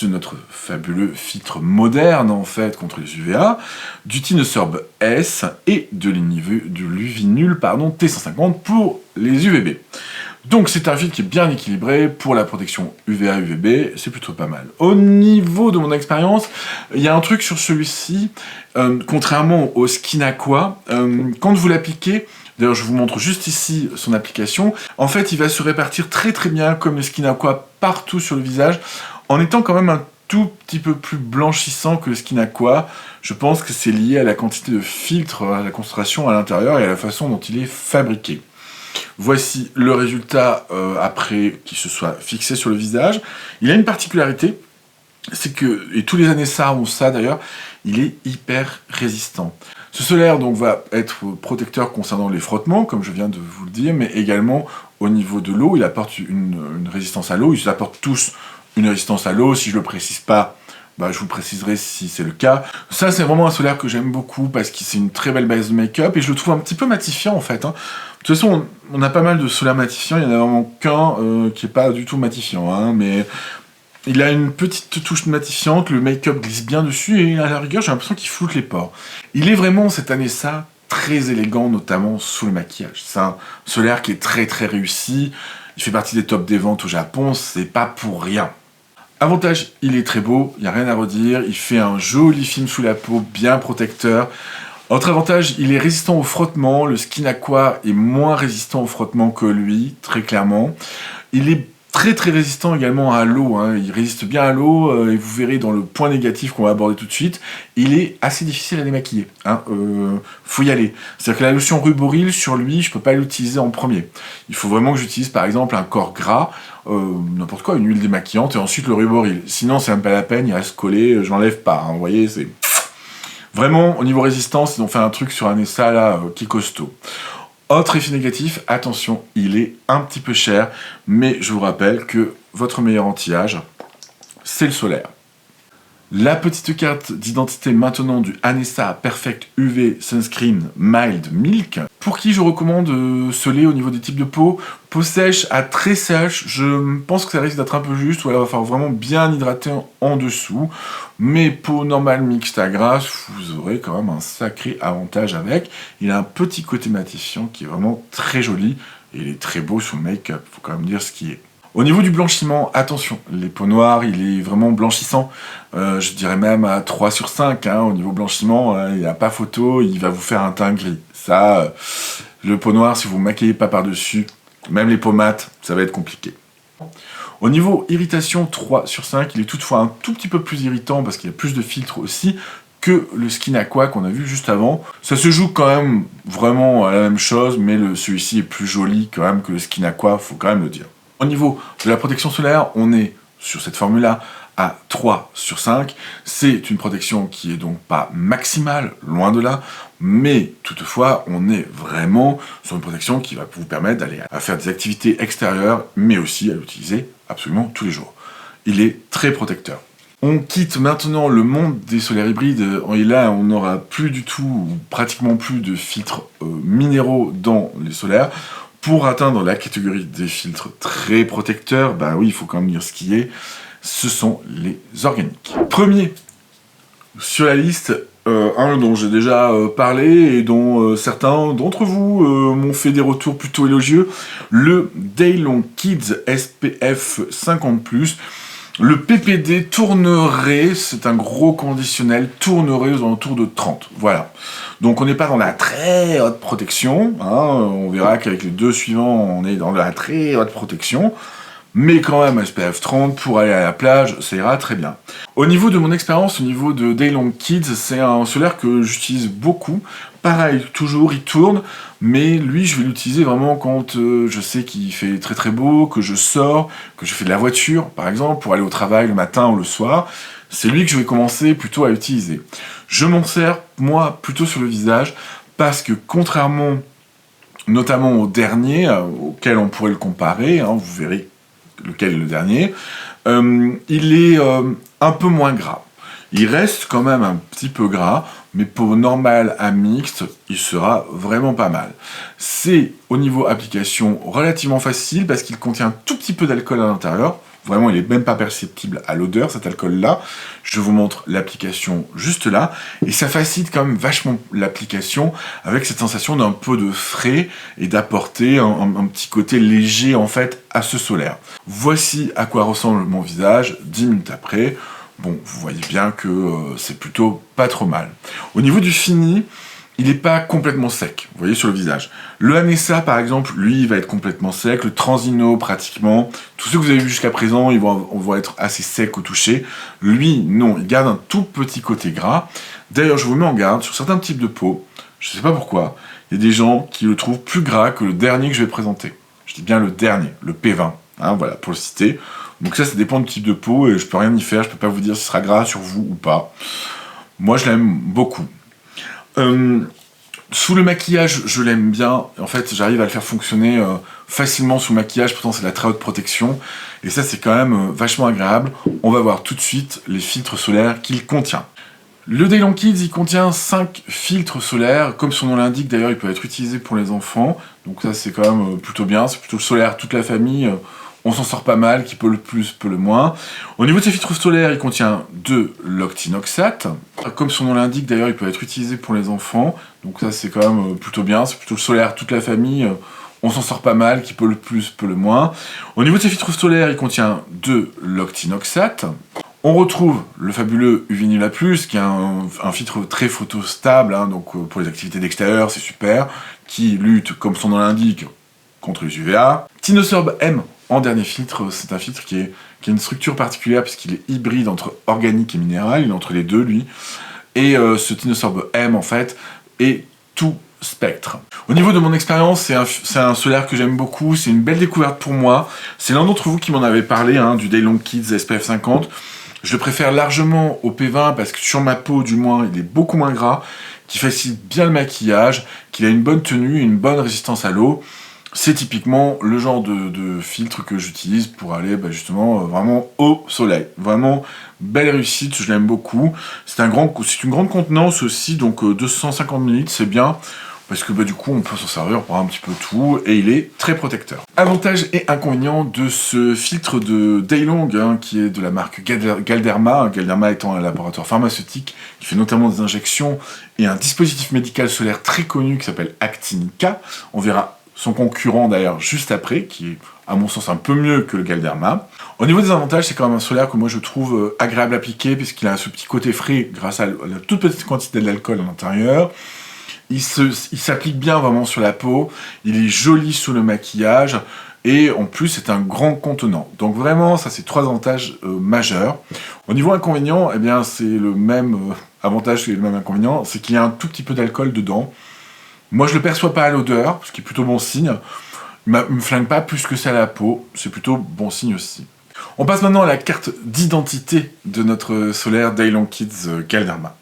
notre fabuleux filtre moderne en fait contre les UVA, du Tinosorb S et de l'uvinul T150 pour les UVB. Donc c'est un filtre qui est bien équilibré pour la protection UVA, UVB, c'est plutôt pas mal. Au niveau de mon expérience, il y a un truc sur celui-ci, contrairement au Skin Aqua, quand vous l'appliquez, d'ailleurs je vous montre juste ici son application, en fait il va se répartir très très bien comme le Skin Aqua partout sur le visage, en étant quand même un tout petit peu plus blanchissant que le Skin Aqua. Je pense que c'est lié à la quantité de filtre, à la concentration à l'intérieur et à la façon dont il est fabriqué. Voici le résultat après qu'il se soit fixé sur le visage. Il a une particularité, c'est que, et tous les Anessa ont ça d'ailleurs, il est hyper résistant. Ce solaire donc va être protecteur concernant les frottements, comme je viens de vous le dire, mais également au niveau de l'eau, il apporte une résistance à l'eau. Ils apportent tous une résistance à l'eau, si je ne le précise pas, je vous le préciserai si c'est le cas. Ça, c'est vraiment un solaire que j'aime beaucoup parce que c'est une très belle base de make-up et je le trouve un petit peu matifiant en fait. Hein. De toute façon, on a pas mal de solaires matifiants, il n'y en a vraiment qu'un qui n'est pas du tout matifiant, hein, mais il a une petite touche matifiante, le make-up glisse bien dessus et à la rigueur, j'ai l'impression qu'il floute les pores. Il est vraiment cette année-ça très élégant, notamment sous le maquillage. C'est un solaire qui est très très réussi, il fait partie des tops des ventes au Japon, c'est pas pour rien. Avantage, il est très beau, il n'y a rien à redire, il fait un joli film sous la peau, bien protecteur. Autre avantage, il est résistant au frottement, le Skin Aqua est moins résistant au frottement que lui, très clairement. Il est très très résistant également à l'eau, hein. Il résiste bien à l'eau, et vous verrez dans le point négatif qu'on va aborder tout de suite, il est assez difficile à démaquiller, hein. Faut y aller. C'est-à-dire que la lotion Ruboril, sur lui, je peux pas l'utiliser en premier. Il faut vraiment que j'utilise par exemple un corps gras, n'importe quoi, une huile démaquillante, et ensuite le Ruboril. Sinon c'est même pas la peine, il reste collé, je l'enlève pas, hein. Vous voyez, c'est... Vraiment, au niveau résistance, ils ont fait un truc sur Anessa là, qui est costaud. Autre effet négatif, attention, il est un petit peu cher, mais je vous rappelle que votre meilleur anti-âge, c'est le solaire. La petite carte d'identité maintenant du Anessa Perfect UV Sunscreen Mild Milk. Pour qui je recommande ce lait au niveau des types de peau. Peau sèche à très sèche, je pense que ça risque d'être un peu juste, ou alors il va falloir vraiment bien hydrater en dessous. Mais peau normale mixte à grasse, vous aurez quand même un sacré avantage avec. Il a un petit côté matifiant qui est vraiment très joli, et il est très beau sous le make-up, faut quand même dire ce qui est. Au niveau du blanchiment, attention, les peaux noires, il est vraiment blanchissant. Je dirais même à 3 sur 5, hein, au niveau blanchiment, il n'y a pas photo, il va vous faire un teint gris. Ça, le peau noire, si vous ne maquillez pas par-dessus, même les peaux mates, ça va être compliqué. Au niveau irritation, 3 sur 5, il est toutefois un tout petit peu plus irritant parce qu'il y a plus de filtres aussi que le Skin Aqua qu'on a vu juste avant. Ça se joue quand même vraiment à la même chose, mais celui-ci est plus joli quand même que le Skin Aqua, faut quand même le dire. Au niveau de la protection solaire, on est sur cette formule-là à 3 sur 5. C'est une protection qui est donc pas maximale, loin de là, mais toutefois, on est vraiment sur une protection qui va vous permettre d'aller à faire des activités extérieures, mais aussi à l'utiliser absolument tous les jours. Il est très protecteur. On quitte maintenant le monde des solaires hybrides, et là on n'aura plus du tout, ou pratiquement plus de filtres minéraux dans les solaires. Pour atteindre la catégorie des filtres très protecteurs, bah oui, il faut quand même dire ce qui est, ce sont les organiques. Premier sur la liste, un dont j'ai déjà parlé et dont certains d'entre vous m'ont fait des retours plutôt élogieux, le Daylong Kids SPF 50+. Le PPD tournerait, c'est un gros conditionnel, tournerait aux alentours de 30. Voilà. Donc on n'est pas dans la très haute protection. Hein, on verra qu'avec les deux suivants, on est dans la très haute protection. Mais quand même, SPF 30, pour aller à la plage, ça ira très bien. Au niveau de mon expérience, au niveau de Daylong Kids, c'est un solaire que j'utilise beaucoup. Pareil, toujours, il tourne, mais lui, je vais l'utiliser vraiment quand je sais qu'il fait très très beau, que je sors, que je fais de la voiture, par exemple, pour aller au travail le matin ou le soir. C'est lui que je vais commencer plutôt à utiliser. Je m'en sers, moi, plutôt sur le visage, parce que contrairement, notamment au dernier, auquel on pourrait le comparer, hein, vous verrez lequel est le dernier, il est un peu moins gras. Il reste quand même un petit peu gras, mais pour normal à mixte, il sera vraiment pas mal. C'est, au niveau application, relativement facile, parce qu'il contient un tout petit peu d'alcool à l'intérieur. Vraiment, il n'est même pas perceptible à l'odeur, cet alcool-là. Je vous montre l'application juste là. Et ça facilite quand même vachement l'application, avec cette sensation d'un peu de frais, et d'apporter un petit côté léger, en fait, à ce solaire. Voici à quoi ressemble mon visage 10 minutes après. Bon, vous voyez bien que c'est plutôt pas trop mal. Au niveau du fini, il n'est pas complètement sec, vous voyez sur le visage. Le Anessa, par exemple, lui, il va être complètement sec. Le Transino, pratiquement. Tous ceux que vous avez vus jusqu'à présent, ils vont être assez secs au toucher. Lui, non, il garde un tout petit côté gras. D'ailleurs, je vous mets en garde, sur certains types de peau, je ne sais pas pourquoi, il y a des gens qui le trouvent plus gras que le dernier que je vais présenter. Je dis bien le dernier, le P20, hein, voilà, pour le citer. Donc ça dépend du type de peau, et je peux rien y faire, je peux pas vous dire si ce sera gras sur vous ou pas. Moi, je l'aime beaucoup. Sous le maquillage, je l'aime bien. En fait, j'arrive à le faire fonctionner facilement sous le maquillage, pourtant c'est la très haute protection. Et ça, c'est quand même vachement agréable. On va voir tout de suite les filtres solaires qu'il contient. Le Daylong Kids, il contient 5 filtres solaires. Comme son nom l'indique, d'ailleurs, il peut être utilisé pour les enfants. Donc ça, c'est quand même plutôt bien. C'est plutôt solaire toute la famille. On s'en sort pas mal, qui peut le plus, peut le moins. Au niveau de ses filtres solaires, il contient de l'octinoxate. Comme son nom l'indique, d'ailleurs, il peut être utilisé pour les enfants. Donc ça, c'est quand même plutôt bien. C'est plutôt solaire toute la famille. On s'en sort pas mal, qui peut le plus, peut le moins. Au niveau de ses filtres solaires, il contient de l'octinoxate. On retrouve le fabuleux Uvinula Plus, qui est un filtre très photostable, hein, donc pour les activités d'extérieur, c'est super, qui lutte, comme son nom l'indique, contre les UVA. Tinosorb M, en dernier filtre, c'est un filtre qui a une structure particulière, puisqu'il est hybride entre organique et minéral, il est entre les deux, lui. Et ce Tinosorb M, en fait, est tout spectre. Au niveau de mon expérience, c'est un solaire que j'aime beaucoup, c'est une belle découverte pour moi. C'est l'un d'entre vous qui m'en avait parlé, hein, du Daylong Kids SPF 50. Je le préfère largement au P20 parce que sur ma peau, du moins, il est beaucoup moins gras, qui facilite bien le maquillage, qu'il a une bonne tenue, une bonne résistance à l'eau. C'est typiquement le genre de filtre que j'utilise pour aller justement vraiment au soleil. Vraiment belle réussite, je l'aime beaucoup. C'est une grande contenance aussi, donc 250 ml, c'est bien. Parce que du coup, on peut s'en servir pour un petit peu tout, et il est très protecteur. Avantages et inconvénients de ce filtre de Daylong, hein, qui est de la marque Galderma, Galderma étant un laboratoire pharmaceutique qui fait notamment des injections, et un dispositif médical solaire très connu qui s'appelle Actinica. On verra son concurrent d'ailleurs juste après, qui est à mon sens un peu mieux que le Galderma. Au niveau des avantages, c'est quand même un solaire que moi je trouve agréable à appliquer, puisqu'il a ce petit côté frais grâce à la toute petite quantité d'alcool à l'intérieur. Il s'applique bien vraiment sur la peau, il est joli sous le maquillage, et en plus c'est un grand contenant. Donc vraiment, ça c'est 3 avantages majeurs. Au niveau inconvénient, eh bien c'est le même avantage et le même inconvénient, c'est qu'il y a un tout petit peu d'alcool dedans. Moi je le perçois pas à l'odeur, ce qui est plutôt bon signe. Il me flingue pas plus que ça à la peau, c'est plutôt bon signe aussi. On passe maintenant à la carte d'identité de notre solaire Daylong Kids Galderma.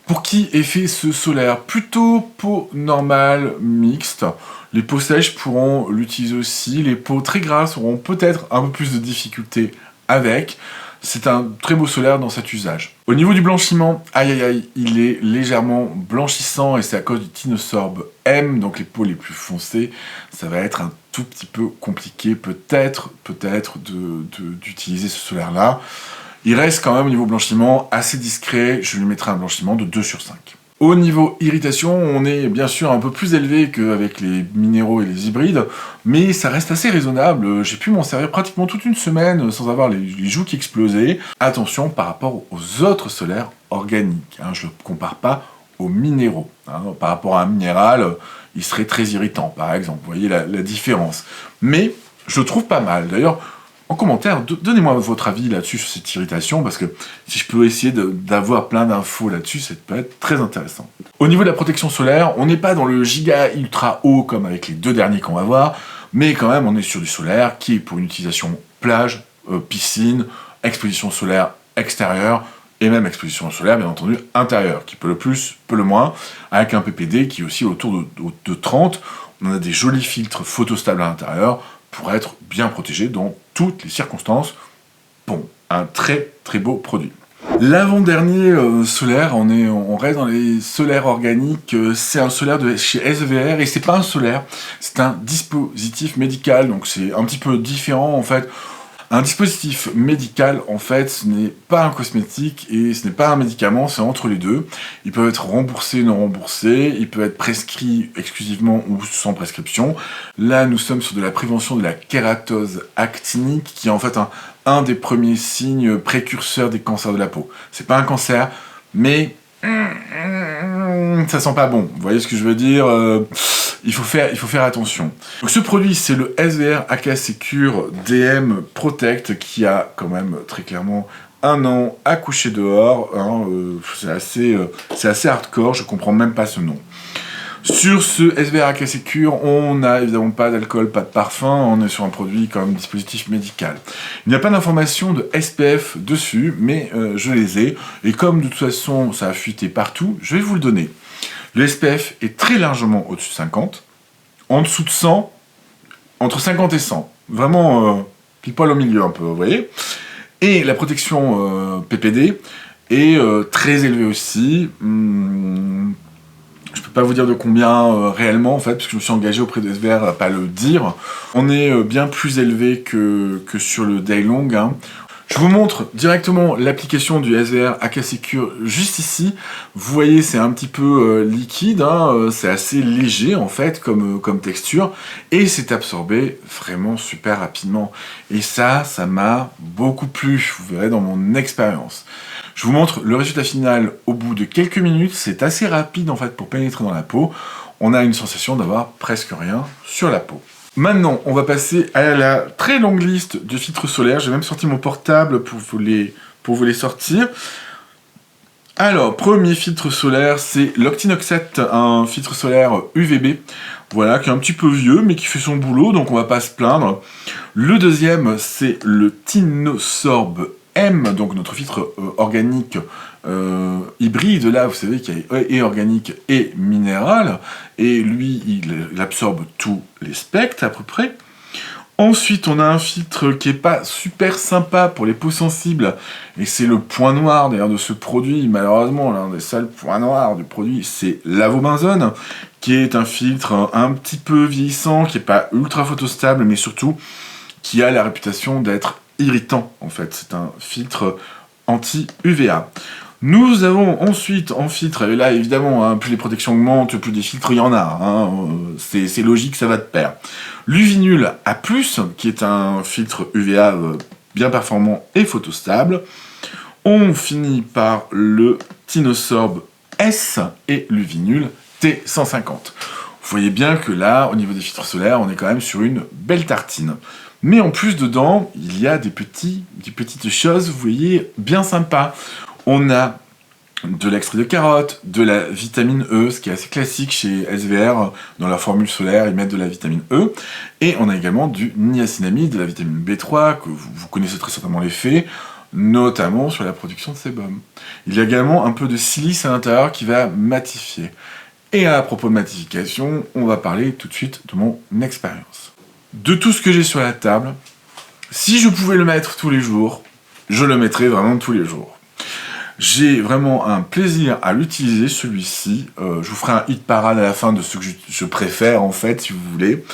Pour qui est fait ce solaire? Plutôt peau normale, mixte. Les peaux sèches pourront l'utiliser aussi. Les peaux très grasses auront peut-être un peu plus de difficultés avec. C'est un très beau solaire dans cet usage. Au niveau du blanchiment, aïe aïe aïe, il est légèrement blanchissant et c'est à cause du Tinosorb M, donc les peaux les plus foncées. Ça va être un tout petit peu compliqué peut-être d'utiliser ce solaire-là. Il reste quand même au niveau blanchiment assez discret, je lui mettrai un blanchiment de 2 sur 5. Au niveau irritation, on est bien sûr un peu plus élevé qu'avec les minéraux et les hybrides, mais ça reste assez raisonnable. J'ai pu m'en servir pratiquement toute une semaine sans avoir les joues qui explosaient. Attention par rapport aux autres solaires organiques, hein, je ne compare pas aux minéraux. Hein. Par rapport à un minéral, il serait très irritant par exemple, vous voyez la différence. Mais je le trouve pas mal. D'ailleurs, en commentaire, donnez-moi votre avis là-dessus sur cette irritation, parce que si je peux essayer d'avoir plein d'infos là-dessus, ça peut être très intéressant. Au niveau de la protection solaire, on n'est pas dans le giga ultra haut comme avec les 2 derniers qu'on va voir, mais quand même on est sur du solaire qui est pour une utilisation plage, piscine, exposition solaire extérieure, et même exposition solaire bien entendu intérieure, qui peut le plus, peut le moins, avec un PPD qui est aussi autour de 30. On a des jolis filtres photostables à l'intérieur, pour être bien protégé dans toutes les circonstances. Bon, un très très beau produit. L'avant-dernier solaire, on reste dans les solaires organiques, c'est un solaire de chez SVR, et c'est pas un solaire, c'est un dispositif médical, donc c'est un petit peu différent en fait. Un dispositif médical, en fait, ce n'est pas un cosmétique et ce n'est pas un médicament, c'est entre les deux. Il peut être remboursé, non remboursé, il peut être prescrit exclusivement ou sans prescription. Là, nous sommes sur de la prévention de la kératose actinique, qui est en fait un des premiers signes précurseurs des cancers de la peau. C'est pas un cancer, mais ça sent pas bon. Vous voyez ce que je veux dire? Il faut faire attention. Donc ce produit, c'est le SVR Aquasecure DM Protect, qui a quand même très clairement 1 an à coucher dehors. Hein, c'est assez hardcore, je comprends même pas ce nom. Sur ce SVR Aquasecure, on n'a évidemment pas d'alcool, pas de parfum, on est sur un produit comme dispositif médical. Il n'y a pas d'information de SPF dessus, mais je les ai, et comme de toute façon ça a fuité partout, je vais vous le donner. Le SPF est très largement au-dessus de 50, en dessous de 100, entre 50 et 100. Vraiment, pile poil au milieu un peu, vous voyez. Et la protection PPD est très élevée aussi. Je peux pas vous dire de combien réellement, en fait, parce que je me suis engagé auprès de SVR à pas le dire. On est bien plus élevé que sur le Daylong, hein. Je vous montre directement l'application du SVR Aquasecure juste ici. Vous voyez, c'est un petit peu liquide, hein, c'est assez léger en fait comme texture, et c'est absorbé vraiment super rapidement. Et ça m'a beaucoup plu, vous verrez dans mon expérience. Je vous montre le résultat final au bout de quelques minutes, c'est assez rapide en fait pour pénétrer dans la peau. On a une sensation d'avoir presque rien sur la peau. Maintenant, on va passer à la très longue liste de filtres solaires. J'ai même sorti mon portable pour vous les sortir. Alors, premier filtre solaire, c'est l'Octinoxate, un filtre solaire UVB. Voilà, qui est un petit peu vieux, mais qui fait son boulot, donc on va pas se plaindre. Le deuxième, c'est le Tinosorb M, donc notre filtre organique hybride, là, vous savez qu'il est organique et minéral, et lui, il absorbe tous les spectres, à peu près. Ensuite, on a un filtre qui est pas super sympa pour les peaux sensibles, et c'est le point noir, d'ailleurs, de ce produit. Malheureusement, l'un des seuls points noirs du produit, c'est l'avobenzone, qui est un filtre un petit peu vieillissant, qui est pas ultra photostable, mais surtout, qui a la réputation d'être irritant, en fait. C'est un filtre anti-UVA. Nous avons ensuite en filtre, et là évidemment, hein, plus les protections augmentent, plus des filtres il y en a, hein, c'est logique, ça va de pair. L'Uvinul A+, qui est un filtre UVA bien performant et photostable. On finit par le Tinosorb S et l'Uvinul T150. Vous voyez bien que là, au niveau des filtres solaires, on est quand même sur une belle tartine. Mais en plus, dedans, il y a des petites choses, vous voyez, bien sympas. On a de l'extrait de carotte, de la vitamine E, ce qui est assez classique chez SVR, dans leur formule solaire, ils mettent de la vitamine E, et on a également du niacinamide, de la vitamine B3, que vous connaissez très certainement l'effet, notamment sur la production de sébum. Il y a également un peu de silice à l'intérieur qui va matifier. Et à propos de matification, on va parler tout de suite de mon expérience. De tout ce que j'ai sur la table, si je pouvais le mettre tous les jours, je le mettrais vraiment tous les jours. J'ai vraiment un plaisir à l'utiliser, celui-ci. Je vous ferai un hit parade à la fin de ce que je préfère, en fait, si vous voulez.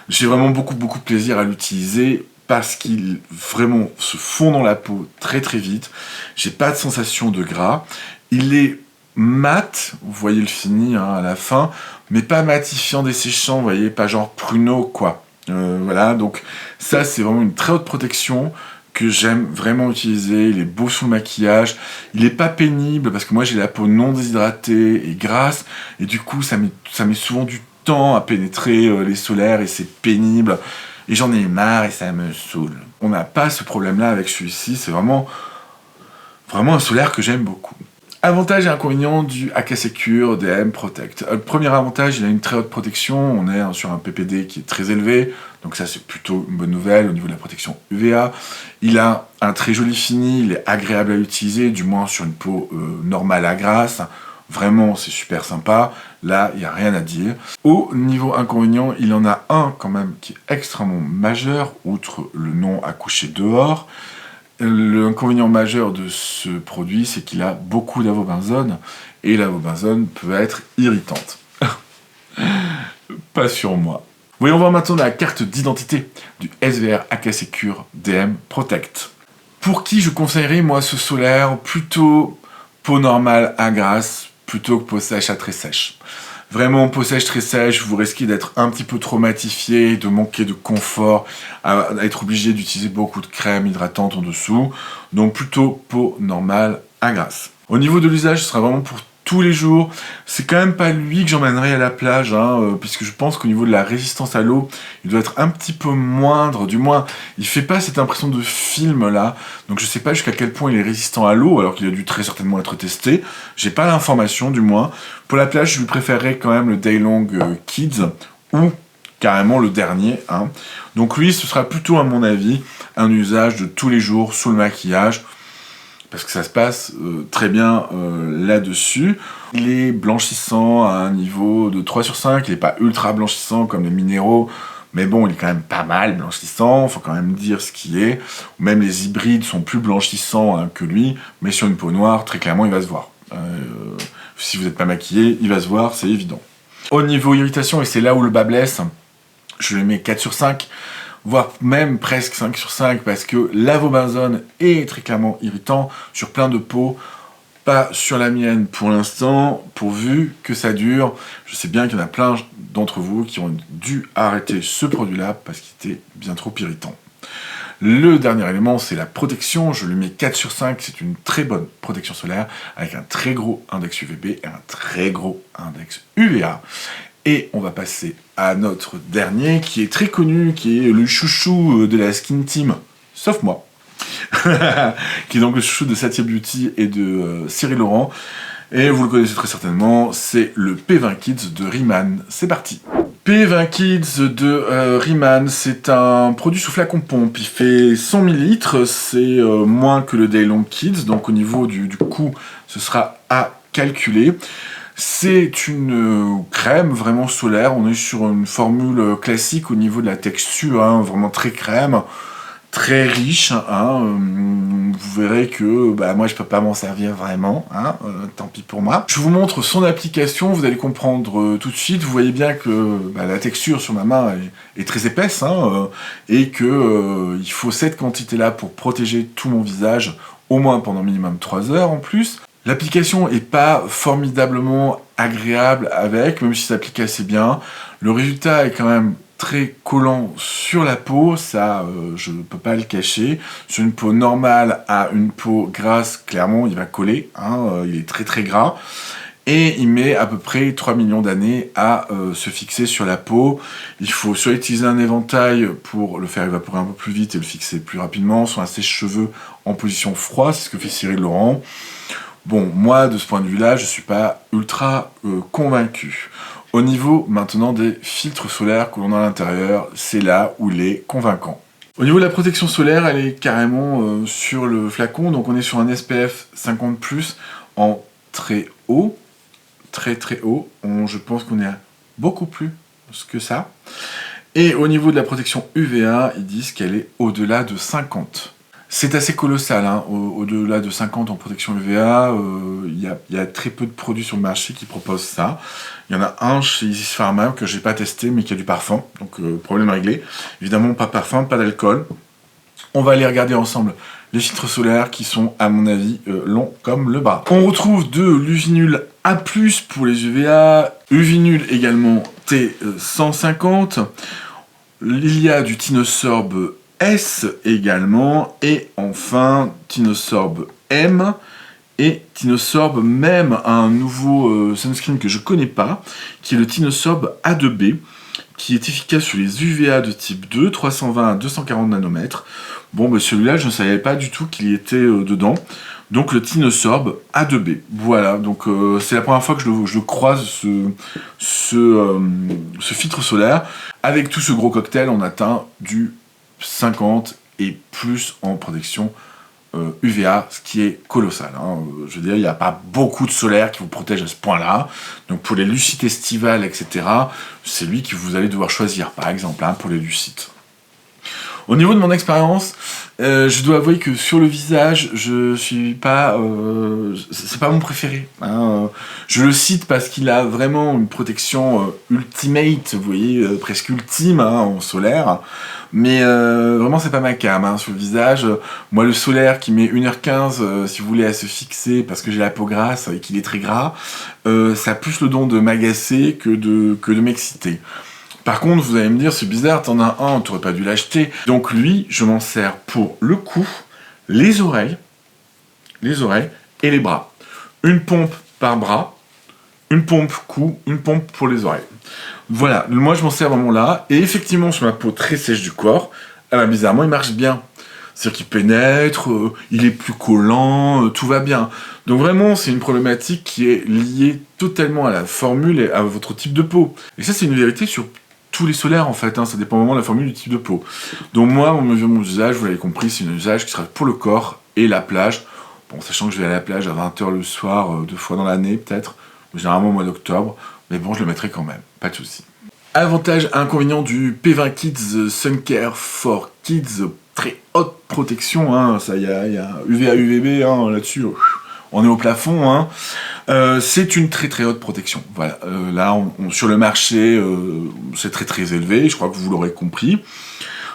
J'ai vraiment beaucoup de plaisir à l'utiliser parce qu'il vraiment se fond dans la peau très très vite. J'ai pas de sensation de gras. Il est mat, vous voyez le fini à la fin, mais pas matifiant, desséchant, vous voyez, pas genre pruneau, quoi. Voilà, donc ça, c'est vraiment une très haute protection que j'aime vraiment utiliser. Il est beau sous le maquillage, il est pas pénible parce que moi j'ai la peau non déshydratée et grasse et du coup ça met souvent du temps à pénétrer les solaires et c'est pénible et j'en ai marre et ça me saoule. On n'a pas ce problème là avec celui-ci, c'est vraiment un solaire que j'aime beaucoup. Avantage et inconvénient du Acasecure DM Protect. Premier avantage, il a une très haute protection, on est sur un PPD qui est très élevé, donc ça c'est plutôt une bonne nouvelle au niveau de la protection UVA. Il a un très joli fini, il est agréable à utiliser, du moins sur une peau normale à grasse. Vraiment, c'est super sympa. Là, il n'y a rien à dire. Au niveau inconvénient, il en a un quand même qui est extrêmement majeur, outre le nom à coucher dehors. L'inconvénient majeur de ce produit, c'est qu'il a beaucoup d'avobenzone, et l'avobenzone peut être irritante. Pas sur moi. Voyons voir maintenant la carte d'identité du SVR Acasecure DM Protect. Pour qui je conseillerais, moi, ce solaire, plutôt peau normale à grasse, plutôt que peau sèche à très sèche. Vraiment, peau sèche très sèche, vous risquez d'être un petit peu traumatifié, de manquer de confort, à être obligé d'utiliser beaucoup de crème hydratante en dessous. Donc plutôt peau normale à grasse. Au niveau de l'usage, ce sera vraiment pour tous les jours. C'est quand même pas lui que j'emmènerai à la plage, puisque je pense qu'au niveau de la résistance à l'eau, il doit être un petit peu moindre, du moins, il fait pas cette impression de film là, donc je sais pas jusqu'à quel point il est résistant à l'eau, alors qu'il a dû très certainement être testé, j'ai pas l'information du moins. Pour la plage, je lui préférerais quand même le Daylong Kids, ou carrément le dernier, Donc lui, ce sera plutôt à mon avis, un usage de tous les jours, sous le maquillage, parce que ça se passe très bien là-dessus. Il est blanchissant à un niveau de 3 sur 5, il n'est pas ultra blanchissant comme les minéraux, mais bon, il est quand même pas mal blanchissant, il faut quand même dire ce qui est. Même les hybrides sont plus blanchissants que lui, mais sur une peau noire, très clairement, il va se voir. Si vous n'êtes pas maquillé, il va se voir, c'est évident. Au niveau irritation, et c'est là où le bas blesse, je le mets 4 sur 5, voire même presque 5 sur 5, parce que l'avobenzone est très clairement irritant sur plein de peaux, pas sur la mienne pour l'instant, pourvu que ça dure. Je sais bien qu'il y en a plein d'entre vous qui ont dû arrêter ce produit-là parce qu'il était bien trop irritant. Le dernier élément, c'est la protection. Je lui mets 4 sur 5, c'est une très bonne protection solaire, avec un très gros index UVB et un très gros index UVA. Et on va passer à notre dernier, qui est très connu, qui est le chouchou de la Skin Team, sauf moi, qui est donc le chouchou de Satya Beauty et de Cyril Laurent. Et vous le connaissez très certainement, c'est le P20 Kids de Riemann. C'est parti. P20 Kids de Riemann, c'est un produit sous flacon pompe. Il fait 100 ml, c'est moins que le Daylong Kids, donc au niveau du coût, ce sera à calculer. C'est une crème vraiment solaire, on est sur une formule classique au niveau de la texture, vraiment très crème, très riche. Vous verrez que moi je peux pas m'en servir vraiment, tant pis pour moi. Je vous montre son application, vous allez comprendre tout de suite. Vous voyez bien que la texture sur ma main est très épaisse, et que il faut cette quantité là pour protéger tout mon visage, au moins pendant minimum 3 heures en plus. L'application est pas formidablement agréable avec, même si ça s'applique assez bien. Le résultat est quand même très collant sur la peau, ça je ne peux pas le cacher. Sur une peau normale à une peau grasse, clairement il va coller, il est très très gras. et il met à peu près 3 millions d'années à se fixer sur la peau. Il faut soit utiliser un éventail pour le faire évaporer un peu plus vite et le fixer plus rapidement, soit un sèche-cheveux en position froide, c'est ce que fait Cyril Laurent. Bon, moi, de ce point de vue-là, je suis pas ultra convaincu. Au niveau, maintenant, des filtres solaires que l'on a à l'intérieur, c'est là où il est convaincant. Au niveau de la protection solaire, elle est carrément sur le flacon, donc on est sur un SPF 50+, en très haut, très haut, je pense qu'on est à beaucoup plus que ça. Et au niveau de la protection UVA, ils disent qu'elle est au-delà de 50. C'est assez colossal, hein. Au-delà de 50 en protection UVA, il y a très peu de produits sur le marché qui proposent ça. Il y en a un chez Isis Pharma que j'ai pas testé, mais qui a du parfum, donc problème réglé. Évidemment, pas de parfum, pas d'alcool. On va aller regarder ensemble les filtres solaires qui sont, à mon avis, longs comme le bras. On retrouve de l'Uvinul A+, pour les UVA, Uvinul également T150. Il y a du Tinosorb S également, et enfin Tinosorb M et Tinosorb même, un nouveau sunscreen que je connais pas, qui est le Tinosorb A2B, qui est efficace sur les UVA de type 2, 320 à 240 nanomètres. Bon, bah celui-là, je ne savais pas du tout qu'il y était dedans. Donc le Tinosorb A2B. Voilà, donc c'est la première fois que je croise ce filtre solaire. Avec tout ce gros cocktail, on atteint du 50 et plus en protection UVA, ce qui est colossal. Hein. Je veux dire, il n'y a pas beaucoup de solaire qui vous protège à ce point-là. Donc pour les lucites estivales, etc., c'est lui que vous allez devoir choisir, par exemple, hein, pour les lucites. Au niveau de mon expérience, je dois avouer que sur le visage, je suis pas, c'est pas mon préféré. Hein. Je le cite parce qu'il a vraiment une protection ultimate, vous voyez, presque ultime hein, en solaire. Mais vraiment, c'est pas ma cam hein, sur le visage. Moi, le solaire qui met 1h15, si vous voulez, à se fixer parce que j'ai la peau grasse et qu'il est très gras, ça a plus le don de m'agacer que de m'exciter. Par contre, vous allez me dire, c'est bizarre, t'en as un, t'aurais pas dû l'acheter. Donc lui, je m'en sers pour le cou, les oreilles et les bras. Une pompe par bras, une pompe cou, une pompe pour les oreilles. Voilà, moi je m'en sers vraiment là, et effectivement sur ma peau très sèche du corps, bizarrement il marche bien. C'est-à-dire qu'il pénètre, il est plus collant, tout va bien. Donc vraiment, c'est une problématique qui est liée totalement à la formule et à votre type de peau. Et ça, c'est une vérité sur tous les solaires en fait, hein, ça dépend vraiment de la formule du type de peau. Donc moi, mon usage, vous l'avez compris, c'est un usage qui sera pour le corps et la plage. Bon, sachant que je vais à la plage à 20h le soir, 2 fois dans l'année peut-être, généralement au mois d'octobre, mais bon, je le mettrai quand même, pas de souci. Avantage et inconvénient du P20 Kids Sun Care for Kids, très haute protection, hein, ça y a UVA, UVB hein, là-dessus, on est au plafond, hein. C'est une très haute protection. Voilà, là, sur le marché, c'est très élevé, je crois que vous l'aurez compris.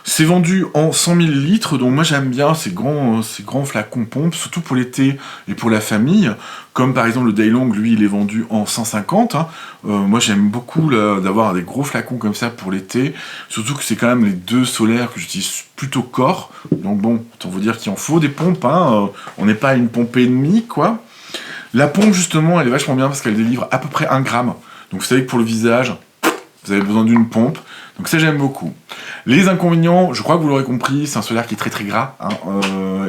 C'est vendu en 100 ml, donc moi j'aime bien ces grands flacons pompes, surtout pour l'été et pour la famille. Comme par exemple le Daylong, lui il est vendu en 150. Hein. Moi j'aime beaucoup d'avoir des gros flacons comme ça pour l'été, surtout que c'est quand même les deux solaires que j'utilise plutôt corps. Donc bon, autant vous dire qu'il en faut des pompes, hein. On n'est pas à une pompe et demie quoi. La pompe justement elle est vachement bien parce qu'elle délivre à peu près 1 gramme. Donc vous savez que pour le visage, vous avez besoin d'une pompe. Donc ça j'aime beaucoup. Les inconvénients, je crois que vous l'aurez compris, c'est un solaire qui est très gras, hein,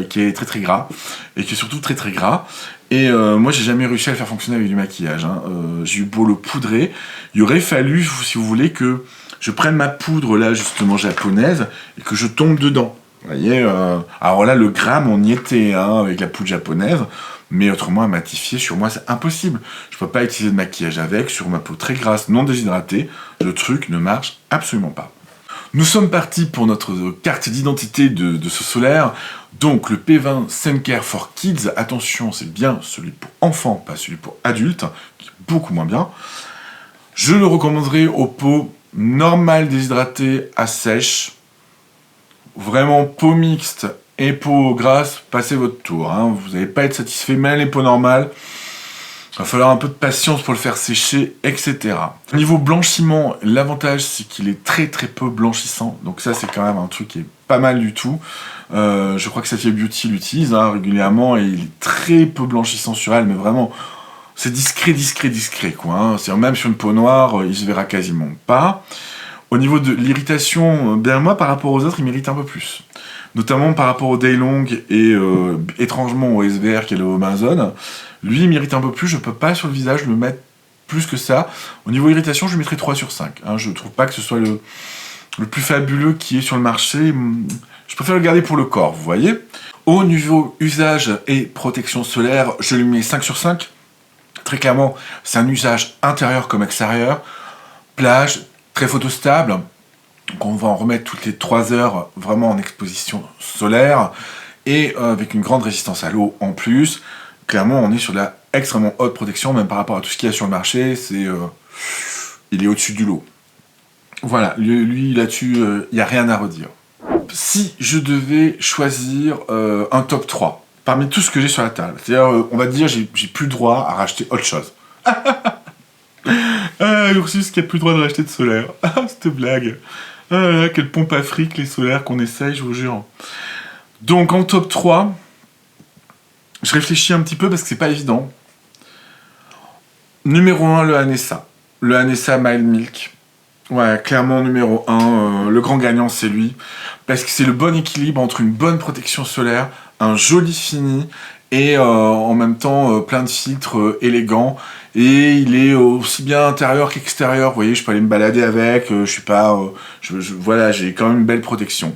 qui est très gras, et qui est surtout très gras. Et moi j'ai jamais réussi à le faire fonctionner avec du maquillage. Hein. J'ai eu beau le poudrer, il aurait fallu, si vous voulez, que je prenne ma poudre là justement japonaise et que je tombe dedans. Vous voyez, alors là le gramme on y était hein, avec la poudre japonaise. Mais autrement, à matifier, sur moi, c'est impossible. Je peux pas utiliser de maquillage avec, sur ma peau très grasse, non déshydratée. Le truc ne marche absolument pas. Nous sommes partis pour notre carte d'identité de ce solaire. Donc, le P20 Sun Care for Kids. Attention, c'est bien celui pour enfants, pas celui pour adultes, qui est beaucoup moins bien. Je le recommanderais aux peaux normales déshydratées à sèche. Vraiment peau mixte et peau grasse, passez votre tour. Hein. Vous n'allez pas être satisfait, même les peaux normales. Il va falloir un peu de patience pour le faire sécher, etc. Au niveau blanchiment, l'avantage c'est qu'il est très peu blanchissant. Donc ça c'est quand même un truc qui est pas mal du tout. Je crois que Safia Beauty l'utilise hein, régulièrement et il est très peu blanchissant sur elle, mais vraiment c'est discret, quoi. Hein. C'est-à-dire, même sur une peau noire, il se verra quasiment pas. Au niveau de l'irritation, bien moi, par rapport aux autres, il m'irrite un peu plus. Notamment par rapport au Daylong et étrangement au SVR qui est le Robinson. Lui, il m'irrite un peu plus, je peux pas sur le visage le mettre plus que ça. Au niveau irritation, je mettrai 3 sur 5. Hein. Je trouve pas que ce soit le plus fabuleux qui est sur le marché. Je préfère le garder pour le corps, vous voyez. Au niveau usage et protection solaire, je lui mets 5 sur 5. Très clairement, c'est un usage intérieur comme extérieur. Plage, très photostable. Donc on va en remettre toutes les 3 heures vraiment en exposition solaire. Et avec une grande résistance à l'eau en plus. Clairement, on est sur de la extrêmement haute protection, même par rapport à tout ce qu'il y a sur le marché. Il est au-dessus du lot. Voilà, lui là-dessus, il n'y a rien à redire. Si je devais choisir un top 3, parmi tout ce que j'ai sur la table, c'est-à-dire, on va dire, j'ai plus le droit à racheter autre chose. Ursus qui a plus le droit de racheter de solaire. Cette blague. Quelle pompe à fric, les solaires qu'on essaye, je vous jure. Donc, en top 3, je réfléchis un petit peu parce que c'est pas évident. Numéro 1, le Anessa. Le Anessa Mild Milk. Ouais, clairement numéro 1, le grand gagnant c'est lui, parce que c'est le bon équilibre entre une bonne protection solaire, un joli fini, et en même temps plein de filtres élégants, et il est aussi bien intérieur qu'extérieur, vous voyez, je peux aller me balader avec, je suis pas, voilà, j'ai quand même une belle protection.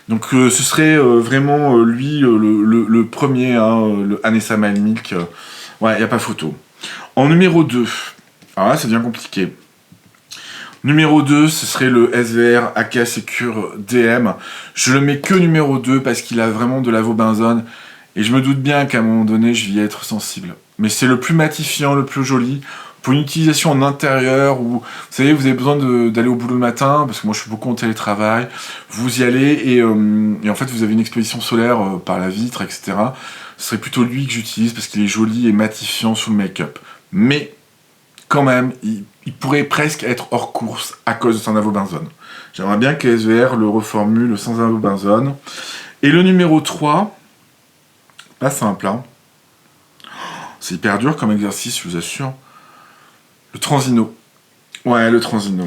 Donc ce serait vraiment lui le premier, hein, le Anessa Mild Milk, ouais, il n'y a pas photo. En numéro 2, alors là ça devient compliqué. Numéro 2, ce serait le SVR AK Secure DM. Je le mets que numéro 2 parce qu'il a vraiment de la Vobenzone. Et je me doute bien qu'à un moment donné, je vais y être sensible. Mais c'est le plus matifiant, le plus joli. Pour une utilisation en intérieur, où, vous savez, vous avez besoin d'aller au boulot le matin, parce que moi je suis beaucoup en télétravail. Vous y allez et en fait vous avez une exposition solaire par la vitre, etc. Ce serait plutôt lui que j'utilise parce qu'il est joli et matifiant sous le make-up. Mais quand même, il pourrait presque être hors course à cause de son avobenzone. J'aimerais bien que SVR le reformule sans avobenzone. Et le numéro 3, pas simple, hein. C'est hyper dur comme exercice, je vous assure. Le Transino. Ouais, le Transino.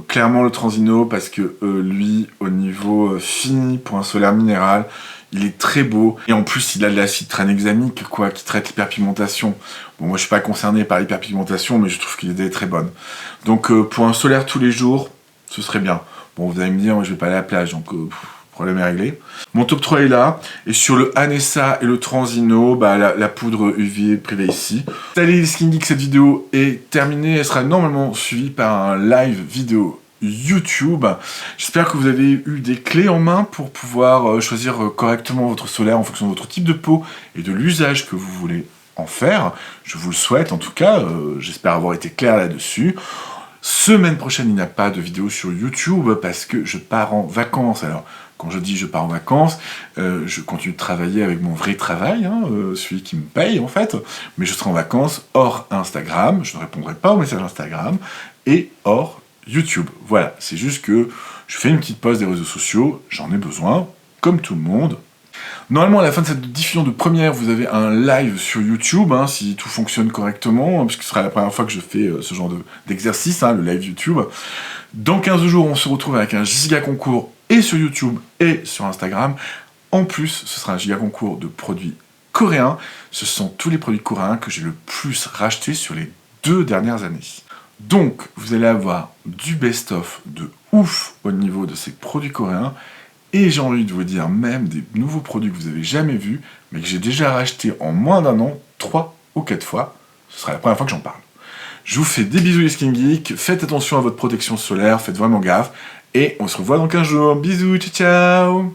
Clairement le Transino, parce que lui, au niveau fini pour un solaire minéral, il est très beau. Et en plus, il a de l'acide tranexamique, quoi, qui traite l'hyperpigmentation. Bon, moi, je suis pas concerné par l'hyperpigmentation, mais je trouve qu'il est très bonne. Donc, pour un solaire tous les jours, ce serait bien. Bon, vous allez me dire, moi, je vais pas aller à la plage, donc le problème est réglé. Mon top 3 est là. Et sur le Anessa et le Transino, bah, la poudre UV privée ici. Salut les Skin Geeks, cette vidéo est terminée. Elle sera normalement suivie par un live vidéo YouTube. J'espère que vous avez eu des clés en main pour pouvoir choisir correctement votre solaire en fonction de votre type de peau et de l'usage que vous voulez en faire. Je vous le souhaite en tout cas, j'espère avoir été clair là-dessus. Semaine prochaine, il n'y a pas de vidéo sur YouTube parce que je pars en vacances. Alors, quand je dis je pars en vacances, je continue de travailler avec mon vrai travail, hein, celui qui me paye en fait, mais je serai en vacances hors Instagram, je ne répondrai pas aux messages Instagram, et hors YouTube. Voilà, c'est juste que je fais une petite pause des réseaux sociaux, j'en ai besoin, comme tout le monde. Normalement, à la fin de cette diffusion de première, vous avez un live sur YouTube, hein, si tout fonctionne correctement, puisque ce sera la première fois que je fais ce genre d'exercice, hein, le live YouTube. Dans 15 jours, on se retrouve avec un giga concours et sur YouTube et sur Instagram. En plus, ce sera un giga concours de produits coréens. Ce sont tous les produits coréens que j'ai le plus rachetés sur les 2 dernières années. Donc, vous allez avoir du best-of de ouf au niveau de ces produits coréens. Et j'ai envie de vous dire même des nouveaux produits que vous n'avez jamais vus, mais que j'ai déjà rachetés en moins d'un an, 3 ou 4 fois. Ce sera la première fois que j'en parle. Je vous fais des bisous les Skin Geeks, faites attention à votre protection solaire, faites vraiment gaffe, et on se revoit dans 15 jours. Bisous, ciao ciao.